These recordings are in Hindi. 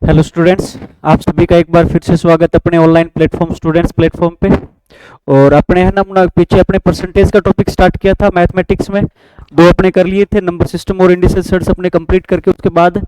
हेलो स्टूडेंट्स, आप सभी का एक बार फिर से स्वागत अपने ऑनलाइन प्लेटफॉर्म स्टूडेंट्स प्लेटफॉर्म पे। और अपने है ना पीछे अपने परसेंटेज का टॉपिक स्टार्ट किया था मैथमेटिक्स में। दो अपने कर लिए थे, नंबर सिस्टम और इंडिसेस अपने कंप्लीट करके उसके बाद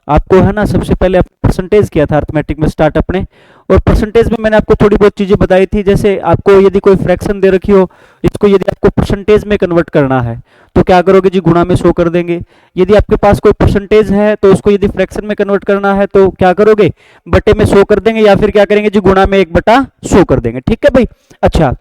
आपको है ना सबसे पहले परसेंटेज किया था अर्थमेटिक में स्टार्ट अपने। और परसेंटेज में मैंने आपको थोड़ी बहुत चीज़ें बताई थी, जैसे आपको यदि कोई फ्रैक्शन दे रखी हो, इसको यदि आपको परसेंटेज में कन्वर्ट करना है तो क्या करोगे जी, गुणा में 100 कर देंगे। यदि आपके पास कोई परसेंटेज है तो उसको यदि फ्रैक्शन में कन्वर्ट करना है तो क्या करोगे, बटे में 100 कर देंगे, या फिर क्या करेंगे जी, गुणा में 1/100 कर देंगे। ठीक है भाई। अच्छा,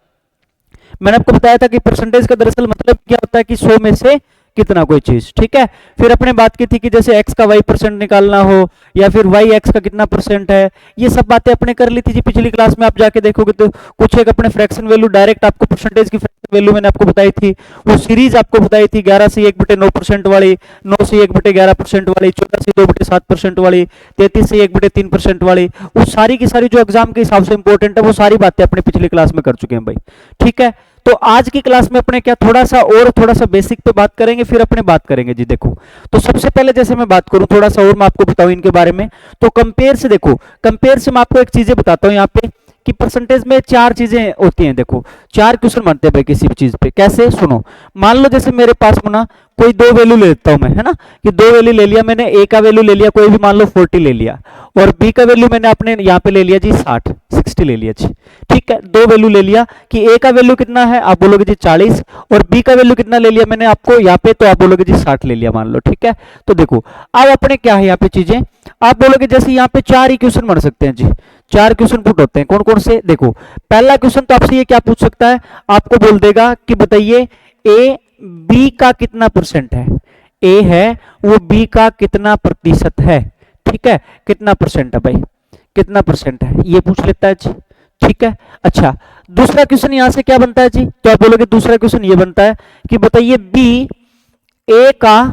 मैंने आपको बताया था कि परसेंटेज का दरअसल मतलब क्या होता है कि 100 में से कितना कोई चीज। ठीक है। फिर अपने बात की थी कि जैसे x का y परसेंट निकालना हो, या फिर y x का कितना परसेंट है, ये सब बातें अपने कर ली थी जी पिछली क्लास में। आप जाके देखोगे तो कुछ एक अपने फ्रैक्शन वैल्यू डायरेक्ट आपको परसेंटेज की फ्रैक्शन वैल्यू मैंने आपको बताई थी, वो सीरीज आपको बताई थी 11 से 1/9% वाली, 9 से 1/11% वाली, 14 से 2/7% वाली, 33 से 1/3% वाली। वो सारी की सारी जो एग्जाम के हिसाब से इंपॉर्टेंट है वो सारी बातें अपने पिछली क्लास में कर चुके हैं भाई। ठीक है। तो आज की क्लास में अपने क्या थोड़ा सा बेसिक पे बात करेंगे, फिर अपने बात करेंगे जी। देखो, तो सबसे पहले जैसे मैं बात करूं थोड़ा सा और मैं आपको बताऊं इनके बारे में, तो कंपेयर से देखो, कंपेयर से मैं आपको एक चीजें बताता हूं यहाँ पे कि परसेंटेज में चार चीजें होती हैं। देखो, चार क्वेश्चन बनते हैं भाई किसी भी चीज पे। कैसे, सुनो। मान लो जैसे मेरे पास ना कोई दो वैल्यू ले लेता हूं मैं, है ना, कि दो वैल्यू ले लिया मैंने। ए का वैल्यू ले लिया कोई भी, मान लो 40 ले लिया, और बी का वैल्यू मैंने अपने यहाँ पे ले लिया जी 60 ले लिया जी। ठीक है, दो वैल्यू ले लिया कि ए का वैल्यू कितना है, आप बोलोगे जी 40, और बी का वैल्यू कितना ले लिया मैंने आपको यहाँ पे, तो आप बोलोगे जी 60 ले लिया मान लो। ठीक है। तो देखो, अब अपने क्या है यहाँ पे चीजें, आप बोलोगे जैसे यहाँ पे चार ही क्वेश्चन बन सकते हैं जी, चार क्वेश्चन पुट होते हैं। कौन कौन से, देखो, पहला क्वेश्चन तो आपसे ये क्या पूछ सकता है, आपको बोल देगा कि बताइए ए बी का कितना परसेंट है। ए है वो बी का कितना प्रतिशत है। ठीक है, कितना परसेंट है भाई, कितना परसेंट है, ये पूछ लेता है जी। ठीक है। अच्छा, दूसरा क्वेश्चन यहां से क्या बनता है जी, तो आप बोलोगे दूसरा क्वेश्चन ये बनता है कि बताइए बी ए का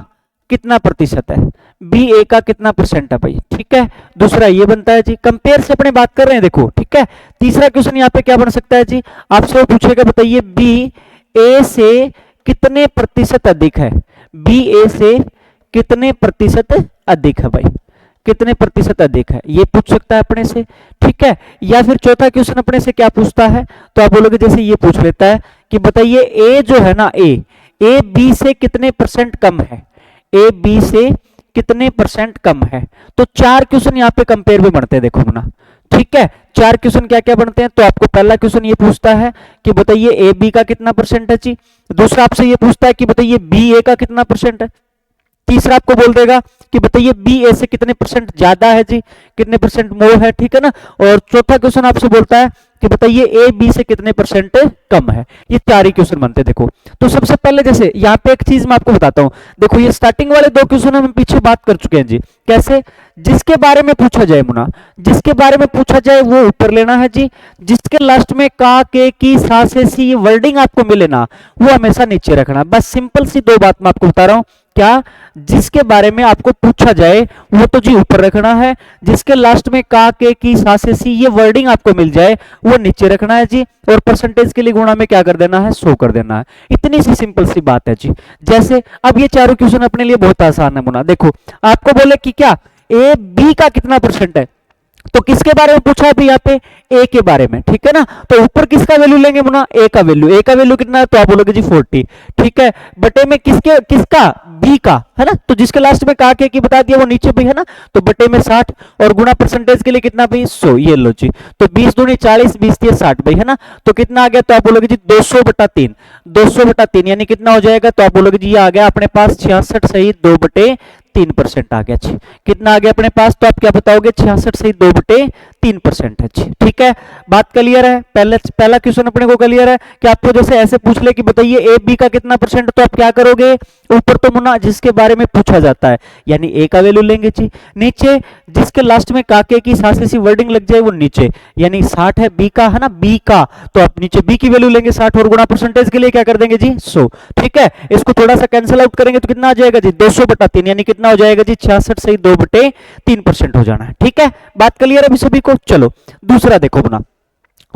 कितना प्रतिशत है, बी ए का कितना परसेंट है भाई। ठीक है, दूसरा ये बनता है जी। कंपेयर से अपने बात कर रहे हैं, देखो। ठीक है, तीसरा क्वेश्चन यहाँ पे क्या बन सकता है जी, आपसे वो पूछेगा बताइए बी ए से कितने प्रतिशत अधिक है, बी ए से कितने प्रतिशत अधिक है भाई, कितने प्रतिशत अधिक है, ये पूछ सकता है अपने से। ठीक है। या फिर चौथा क्वेश्चन अपने से क्या पूछता है, तो आप बोलोगे जैसे ये पूछ लेता है कि बताइए ए जो है ना, ए बी से कितने परसेंट कम है, ए बी से कितने परसेंट कम है। तो चार क्वेश्चन यहाँ पे कंपेयर में बनते हैं, देखो ना। ठीक है, चार क्वेश्चन क्या क्या बनते हैं, तो आपको पहला क्वेश्चन ये पूछता है कि बताइए ए बी का कितना परसेंट है जी। दूसरा आपसे ये पूछता है कि बताइए बी ए का कितना परसेंट है। तीसरा आपको बोल देगा कि बताइए बी ए से कितने परसेंट ज्यादा है जी, कितने परसेंट मोर है। ठीक है ना। और चौथा क्वेश्चन आपसे बोलता है कि बताइए ए बी से कितने परसेंट कम है। ये चार ही क्वेश्चन बनते हैं। देखो, तो सबसे पहले जैसे यहाँ पे एक चीज मैं आपको बताता हूं, देखो ये स्टार्टिंग वाले दो क्वेश्चन हम पीछे बात कर चुके हैं जी। कैसे, जिसके बारे में पूछा जाए मुना, जिसके बारे में पूछा जाए वो ऊपर लेना है जी, जिसके लास्ट में का के की सा से सी ये वर्डिंग आपको मिले ना, वो हमेशा नीचे रखना। बस सिंपल सी दो बात मैं आपको बता रहा हूं, क्या, जिसके बारे में आपको पूछा जाए वो तो जी ऊपर रखना है, जिसके लास्ट में का के की सा से सी ये वर्डिंग आपको मिल जाए वो नीचे रखना है जी। और परसेंटेज के लिए गुणा में क्या कर देना है, 100 कर देना है। इतनी सी सिंपल सी बात है जी। जैसे अब ये चारों क्वेश्चन अपने लिए बहुत आसान है मुना। देखो, आपको बोले कि क्या ए बी का कितना परसेंट है, तो किसके बारे में पूछा है यहाँ पे, ए के बारे में। ठीक है ना। तो ऊपर किसका वैल्यू लेंगे मुना, ए का वैल्यू। ए का वैल्यू कितना है, तो आप बोलोगे जी 40। ठीक है, बटे में किसके, किसका, बी का, है ना। तो जिसके लास्ट में का के की बता दिया वो नीचे भी है ना, तो बटे में 60, और गुणा परसेंटेज के लिए कितना भाई, 100। ये लो जी, तो 20 दूनी 40, 20 दिए 60 भाई, है ना। तो कितना आ गया, तो आप बोलोगे जी 200/3, 200/3 यानी कितना हो जाएगा, तो आप बोलोगे जी ये आ गया अपने पास 66 सही 2/3% आ गया जी। कितना आ गया अपने पास, तो आप क्या बताओगे, 66 सही 2/3% है जी। ठीक है, बात क्लियर है। पहला क्वेश्चन अपने को क्लियर है कि आपको जैसे ऐसे पूछ ले कि बताइए ए बी का कितना परसेंट, तो आप क्या करोगे, ऊपर तो मुन्ना जिसके बारे में पूछा जाता है यानी ए का वैल्यू लेंगे जी, नीचे जिसके लास्ट में काके की सासे सी वर्डिंग लग जाए वो नीचे, यानी 60 है बी का, है ना, बी का, तो आप नीचे बी की वैल्यू लेंगे 60, और गुणा परसेंटेज के लिए क्या कर देंगे जी 100। ठीक है, इसको थोड़ा सा कैंसिल आउट करेंगे तो कितना आ जाएगा जी 200/3 यानी कितना हो जाएगा जी 66 सही 2/3% हो जाना है। ठीक है, बात क्लियर है अभी सभी को। चलो दूसरा देखो अपना,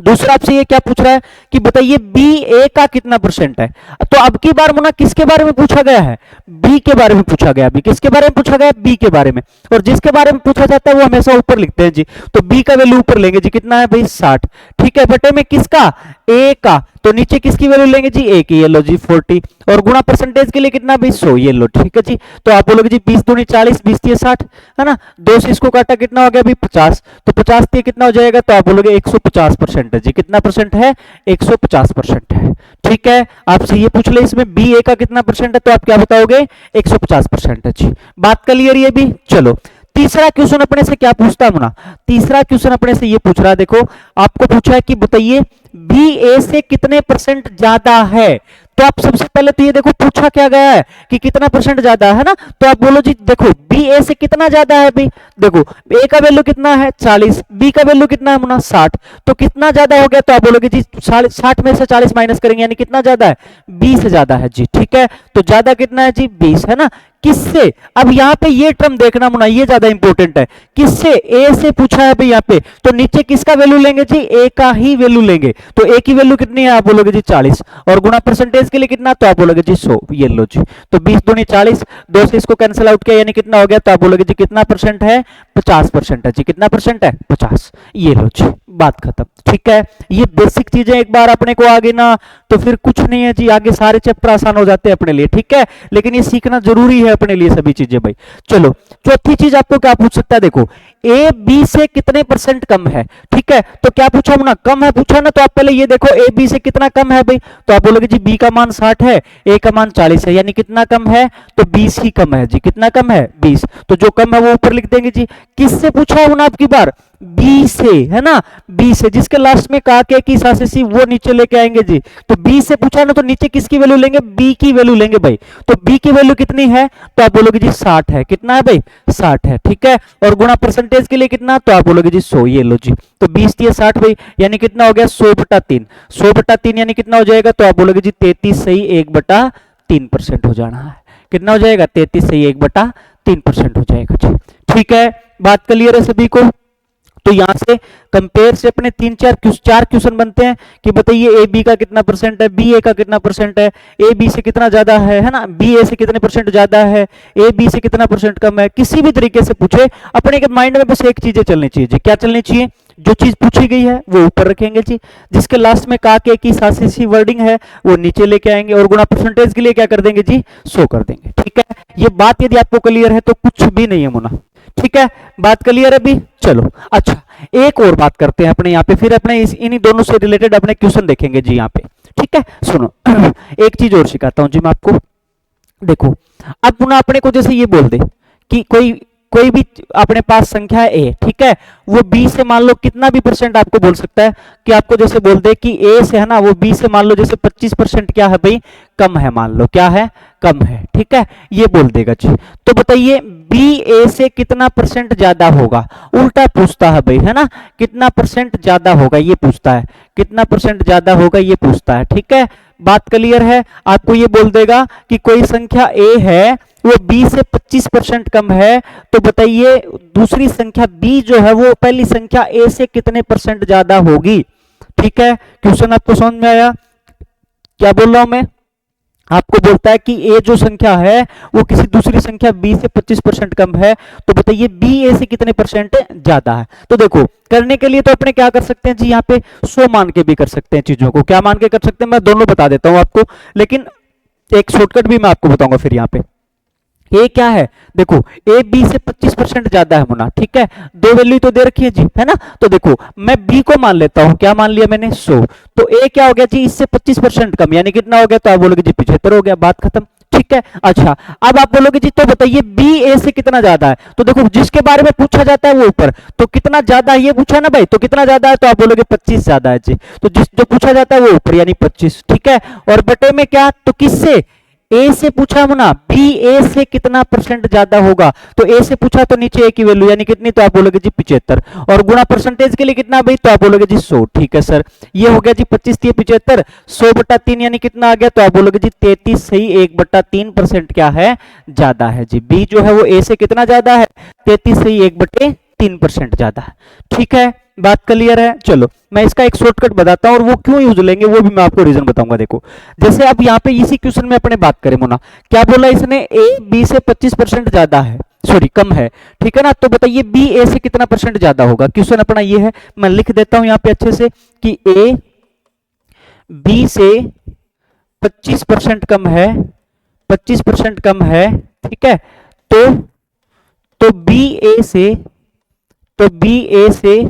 दूसरा आपसे ये क्या पूछ रहा है कि बताइए बी ए का कितना परसेंट है। तो अब की बार मुना किसके बारे में पूछा गया है, बी के बारे में पूछा गया। अभी किसके बारे में पूछा गया, बी के बारे में। और जिसके बारे में पूछा जाता है वो हमेशा ऊपर लिखते हैं जी। तो बी का वैल्यू ऊपर लेंगे जी, कितना है भाई 60। ठीक है, बटे में किसका, ए का। तो नीचे किसकी वैल्यू लेंगे जी, ए की। ये लो जी 40। और गुणा परसेंटेज के लिए कितना भाई 100। ये लो ठीक है जी। तो आप बोलोगे जी 20 दूनी 40, 20 दिए 60, है ना। 2 से इसको काटा कितना हो गया भाई 50। तो 50 दिए कितना हो जाएगा, तो आप बोलोगे 150% है जी। कितना परसेंट है, 150% है। ठीक है, आपसे ये पूछ ले इसमें बी ए का कितना परसेंट है, तो आप क्या बताओगे, 150% है जी। बात क्लियर ये भी। चलो तीसरा क्वेश्चन अपने से क्या पूछता है ना, तीसरा क्वेश्चन अपने से ये पूछ रहा है, देखो आपको पूछा है कि बताइए बी ए से कितने परसेंट ज्यादा है। तो आप सबसे पहले तो ये देखो पूछा क्या गया है कि कितना परसेंट ज्यादा है ना। तो आप बोलो जी देखो बी ए से कितना ज्यादा है भाई, देखो ए का वैल्यू कितना है 40, बी का वैल्यू कितना है मुना 60। तो कितना ज्यादा हो गया, तो आप बोलोगे जी 60 में से 40 माइनस करेंगे यानी कितना ज्यादा है, 20 ज्यादा है जी। ठीक है, तो ज्यादा कितना है जी 20, है ना। किससे, अब यहां पे ये टर्म देखना मुना, ये ज्यादा इंपॉर्टेंट है। किससे, ए से पूछा है भाई यहाँ पे। तो नीचे किसका वैल्यू लेंगे जी, ए का ही वैल्यू लेंगे। तो ए की वैल्यू कितनी है, आप बोलोगे जी 40। और गुणा परसेंटेज के लिए कितना, तो आप बोलोगे जी 100। ये लो जी, तो 20 दूनी 40, 2 से इसको कैंसिल आउट किया यानी कितना हो गया, तो आप बोलोगे जी कितना परसेंट है, 50% है जी। कितना परसेंट है, 50। ये लो जी, बात खत्म। ठीक है, ये बेसिक चीजें एक बार अपने को आगे ना, तो फिर कुछ नहीं है जी, आगे सारे चैप्टर आसान हो जाते हैं अपने लिए। ठीक है, लेकिन ये सीखना जरूरी है अपने लिए सभी चीजें भाई। चलो चौथी चीज आपको क्या पूछ सकता है, देखो ए बी से कितने परसेंट कम है। ठीक है, तो क्या पूछा ना, कम है पूछा ना। तो आप पहले ये देखो ए बी से कितना कम है भाई। तो आप बोलोगे जी बी का मान 60 है, ए का मान 40 है, यानी कितना कम है, तो 20 ही कम है जी। कितना कम है, 20। तो जो कम है वो ऊपर लिख देंगे जी। किससे पूछा है ना आपकी बार, बी से, है ना। बी से, जिसके लास्ट में का के की सासे सी वो नीचे लेके आएंगे जी। तो बी से पूछा ना, तो नीचे किसकी वैल्यू लेंगे, बी की वैल्यू लेंगे भाई। तो बी की वैल्यू कितनी है, तो आप बोलोगे जी 60 है। कितना है भाई, 60 है। ठीक है, और गुणा परसेंटेज के लिए कितना, तो आप बोलोगे जी 100। ये लो जी, तो 20 दिए 60 भाई, यानी कितना हो गया 100/3। 100/3 यानी कितना हो जाएगा, तो आप बोलोगे जी 33 सही 1/3% हो जाना है। कितना हो जाएगा, 33 सही 1/3% हो जाएगा जी। ठीक है, बात क्लियर है सभी को। तो यहां से कंपेयर से अपने 4 क्वेश्चन बनते हैं कि बताइए ए बी का कितना परसेंट है, बी ए का कितना परसेंट है, ए बी से कितना ज्यादा है ना, बी ए से कितने परसेंट ज्यादा है, ए बी से कितना परसेंट कम है। किसी भी तरीके से पूछे, अपने के माइंड में बस एक चीजें चलनी चाहिए जी। क्या चलनी चाहिए, जो चीज पूछी गई है वो ऊपर रखेंगे जी, जिसके लास्ट में का के की सासी वर्डिंग है वो नीचे लेके आएंगे, और गुणा परसेंटेज के लिए क्या कर देंगे जी, 100 कर देंगे। ठीक है, ये बात यदि आपको क्लियर है तो कुछ भी नहीं है मुना। ठीक है, बात क्लियर है अभी। चलो अच्छा, एक और बात करते हैं अपने यहाँ पे, फिर अपने इन्हीं दोनों से रिलेटेड अपने क्वेश्चन देखेंगे जी यहाँ पे। ठीक है, सुनो एक चीज और सिखाता हूं जी मैं आपको। देखो अब पुनः अपने को जैसे ये बोल दे कि कोई कोई भी अपने पास संख्या है ए, ठीक है, वो बी से मान लो कितना भी परसेंट आपको बोल सकता है कि आपको जैसे बोल दे कि ए से, है ना, वो बी से मान लो जैसे 25% क्या है भाई, कम है, मान लो क्या है, कम है। ठीक है, ये बोल देगा जी। तो बताइए बी ए से कितना परसेंट ज्यादा होगा, उल्टा पूछता है भाई, है ना। कितना परसेंट ज्यादा होगा ये पूछता है, कितना परसेंट ज्यादा होगा ये पूछता है। ठीक है, बात क्लियर है। आपको ये बोल देगा कि कोई संख्या ए है वो बी से 25% कम है, तो बताइए दूसरी संख्या बी जो है वो पहली संख्या ए से कितने परसेंट ज्यादा होगी। ठीक है, क्वेश्चन आपको समझ में आया क्या बोल रहा हूं मैं। आपको बोलता है कि ए जो संख्या है वो किसी दूसरी संख्या बी से 25% कम है, तो बताइए बी ए से कितने परसेंट ज्यादा है। तो देखो करने के लिए तो अपने क्या कर सकते हैं जी, यहाँ पे 100 मान के भी कर सकते हैं चीजों को। क्या मान के कर सकते हैं, मैं दोनों बता देता हूं आपको, लेकिन एक शॉर्टकट भी मैं आपको बताऊंगा फिर। यहाँ पे ए क्या है, देखो ए बी से 25% ज्यादा है मुना। ठीक है, दो वैल्यू तो दे रखी है जी, है ना। तो देखो मैं बी को मान लेता हूं, क्या मान लिया मैंने, 100। तो ए क्या हो गया जी, इससे 25% कम, यानी कितना हो गया, तो आप बोलोगे जी 75 हो गया, बात खत्म। ठीक है, अच्छा अब आप बोलोगे जी तो बताइए बी ए से कितना ज्यादा है। तो देखो जिसके बारे में पूछा जाता है वो ऊपर, तो कितना ज्यादा है ये पूछा ना भाई, तो कितना ज्यादा है, तो आप बोलोगे 25 ज्यादा है जी। तो जिस जो पूछा जाता है वो ऊपर यानी 25। ठीक है, और बटे में क्या, तो किससे, ए से पूछा ना, बी ए से कितना परसेंट ज्यादा होगा। तो ए से पूछा तो नीचे ए की वैल्यू यानी कितनी, तो आप बोलोगे जी 75। और गुणा परसेंटेज के लिए कितना भाई, तो आप बोलोगे जी 100। ठीक है सर, ये हो गया जी 25 3 75, 100/3 यानी कितना आ गया, तो आप बोलोगे जी 33 सही 1/3% क्या है, ज्यादा है जी। बी जो है वो ए से कितना ज्यादा है, 33 सही 1/3% ज्यादा है। ठीक है, बात क्लियर है? चलो मैं इसका एक शॉर्टकट बताता हूं और वो क्यों यूज लेंगे वो भी मैं आपको रीजन बताऊंगा। देखो जैसे अब यहाँ पे इसी क्वेश्चन में अपने बात करें मुना, क्या बोला इसने, ए बी से 25% ज्यादा है, सॉरी कम है, ठीक है ना। तो बताइए बी ए से कितना परसेंट ज्यादा होगा। क्वेश्चन अपना ये है, मैं लिख देता हूं यहाँ पे अच्छे से कि ए बी से 25% कम है, 25% कम है, ठीक है। तो बी ए से, तो बी ए से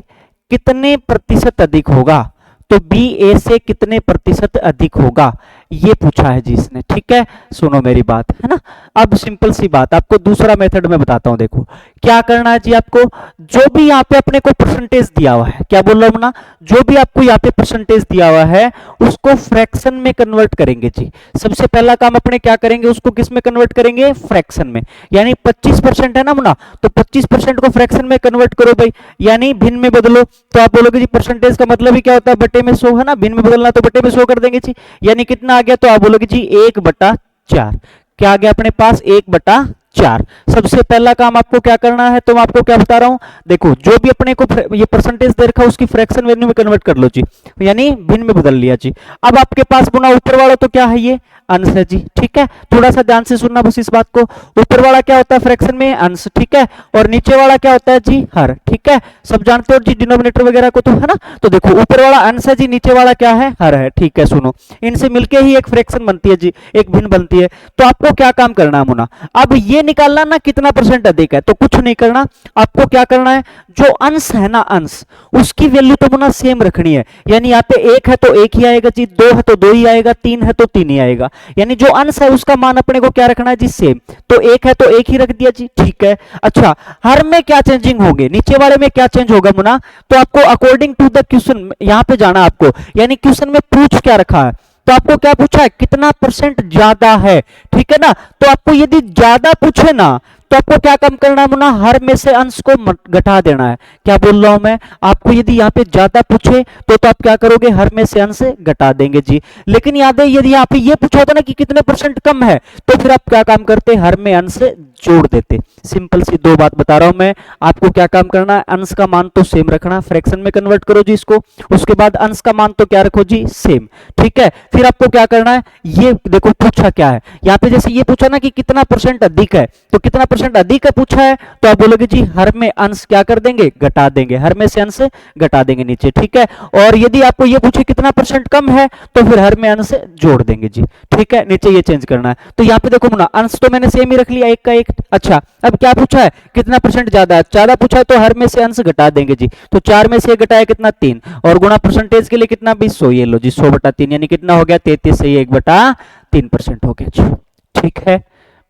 कितने प्रतिशत अधिक होगा, तो बी ए से कितने प्रतिशत अधिक होगा, ये पूछा है जी इसने, ठीक है। सुनो मेरी बात, है ना। अब सिंपल सी बात, आपको दूसरा मेथड में बताता हूं। देखो क्या करना है जी, आपको जो भी यहाँ पे अपने को परसेंटेज दिया हुआ है, क्या बोल रहा हूं ना, जो भी आपको यहाँ पे परसेंटेज दिया हुआ है उसको फ्रैक्शन में कन्वर्ट करेंगे जी। सबसे पहला काम अपने क्या करेंगे, उसको किस में कन्वर्ट करेंगे, फ्रैक्शन में। यानी 25% है ना मुना, तो 25% को फ्रैक्शन में कन्वर्ट करो भाई, यानी भिन्न में बदलो। तो आप बोलोगे जी परसेंटेज का मतलब ही क्या होता है, बटे में 100, है ना। भिन्न में बदलना तो बटे में 100 कर देंगे जी, यानी कितना आ गया, तो आप बोलोगे जी 1/4। क्या आ गया अपने पास, 1/4। सबसे पहला काम आपको क्या करना है, तो मैं आपको क्या बता रहा हूं, देखो जो भी अपने को ये परसेंटेज दे रखा है उसकी फ्रैक्शन वैल्यू में कन्वर्ट कर लो जी, यानी भिन्न में बदल लिया जी। अब आपके पास पुनः ऊपर वाला तो क्या है, ये अंश है जी, ठीक है। थोड़ा सा ध्यान से सुनना बस इस बात को, ऊपर वाला क्या होता है फ्रैक्शन में, अंश, ठीक है, और नीचे वाला क्या होता है जी, हर, ठीक है। सब जानते हो जी डिनोमिनेटर वगैरह को, तो है ना। तो देखो ऊपर वाला अंश है जी, नीचे वाला क्या है, हर है, ठीक है। सुनो इनसे मिलके ही एक फ्रैक्शन बनती है जी, एक भिन्न बनती है। तो आपको क्या काम करना है मुना, अब ये निकालना ना कितना परसेंट अधिक है, तो कुछ नहीं करना, आपको क्या करना है, जो अंश है ना, अंश उसकी वैल्यू तो मुना सेम रखनी है। यानी यहाँ पे 1 है तो 1 ही आएगा जी, 2 है तो 2 ही आएगा, 3 है तो 3 ही आएगा, यानी जो अंश है उसका मान अपने को क्या रखना है जी, सेम। तो 1 है तो 1 ही रख दिया जी, ठीक है। अच्छा हर में क्या चेंजिंग होंगे, नीचे वाले में क्या चेंज होगा मुना, तो आपको अकॉर्डिंग टू द क्वेश्चन यहां पे जाना आपको, यानी क्वेश्चन में पूछ क्या रखा है, तो आपको क्या पूछा है, कितना परसेंट ज्यादा है, ठीक है ना। तो आपको यदि ज्यादा पूछे ना तो आपको क्या कम करना है मुना, हर में से अंश को घटा देना है। क्या बोल रहा हूं मैं, आपको यदि यहाँ पे ज्यादा पूछे तो आप क्या करोगे, हर में से अंश घटा देंगे जी। लेकिन याद है यदि यहाँ पे ये पूछा होता ना कि कितने परसेंट कम है, तो फिर आप क्या काम करते, हर में अंश जोड़ देते। सिंपल सी दो बात बता रहा हूं मैं आपको, क्या काम करना है, अंश का मान तो सेम रखना, फ्रैक्शन में कन्वर्ट करो जी इसको, उसके बाद अंश का मान तो क्या रखो जी, सेम, ठीक है। फिर आपको क्या करना है, ये देखो पूछा क्या है यहाँ पे, जैसे ये पूछा ना कि कितना परसेंट अधिक है, तो कितना परसेंट अधिक है पूछा है, तो आप बोलोगे जी हर में अंश क्या कर देंगे, घटा देंगे, हर में से अंश घटा देंगे नीचे, ठीक है। और यदि आपको ये पूछे कितना परसेंट कम है, तो फिर हर में अंश जोड़ देंगे जी, ठीक है। नीचे ये चेंज करना है, तो यहाँ पे देखो मुना अंश तो मैंने सेम ही रख लिया, 1 का 1। अच्छा अब क्या पूछा है, कितना परसेंट ज्यादा है, ज्यादा पूछा है तो हर में से अंश घटा देंगे जी। तो 4 में से 1 घटाया कितना, 3, और गुणा परसेंटेज के लिए कितना, 100, ये लो जी 100/3, यानी कितना हो गया, 33 से 1/3% हो गया जी, ठीक है।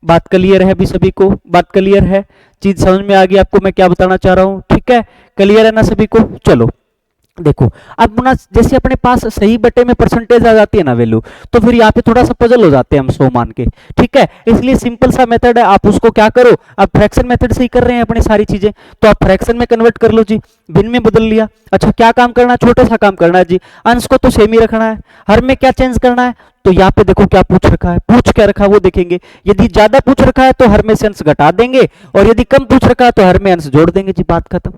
बात क्लियर है अभी सभी को, बात क्लियर है, चीज समझ में आ गई आपको मैं क्या बताना चाह रहा हूं, ठीक है। क्लियर है ना सभी को। चलो देखो अब मुना जैसे अपने पास सही बटे में परसेंटेज आ जाती है ना वैल्यू, तो फिर यहाँ पे थोड़ा सा पजल हो जाते हैं हम 100 मान के, ठीक है। इसलिए सिंपल सा मेथड है, आप उसको क्या करो, आप फ्रैक्शन मेथड से ही कर रहे हैं अपनी सारी चीजें, तो आप फ्रैक्शन में कन्वर्ट कर लो जी, भिन्न में बदल लिया। अच्छा क्या काम करना है, छोटा सा काम करना है जी, अंश को तो सेम ही रखना है, हर में क्या चेंज करना है, तो यहाँ पे देखो क्या पूछ रखा है, पूछ क्या रखा है वो देखेंगे। यदि ज्यादा पूछ रखा है तो हर में से अंश घटा देंगे, और यदि कम पूछ रखा है तो हर में अंश जोड़ देंगे जी, बात खत्म,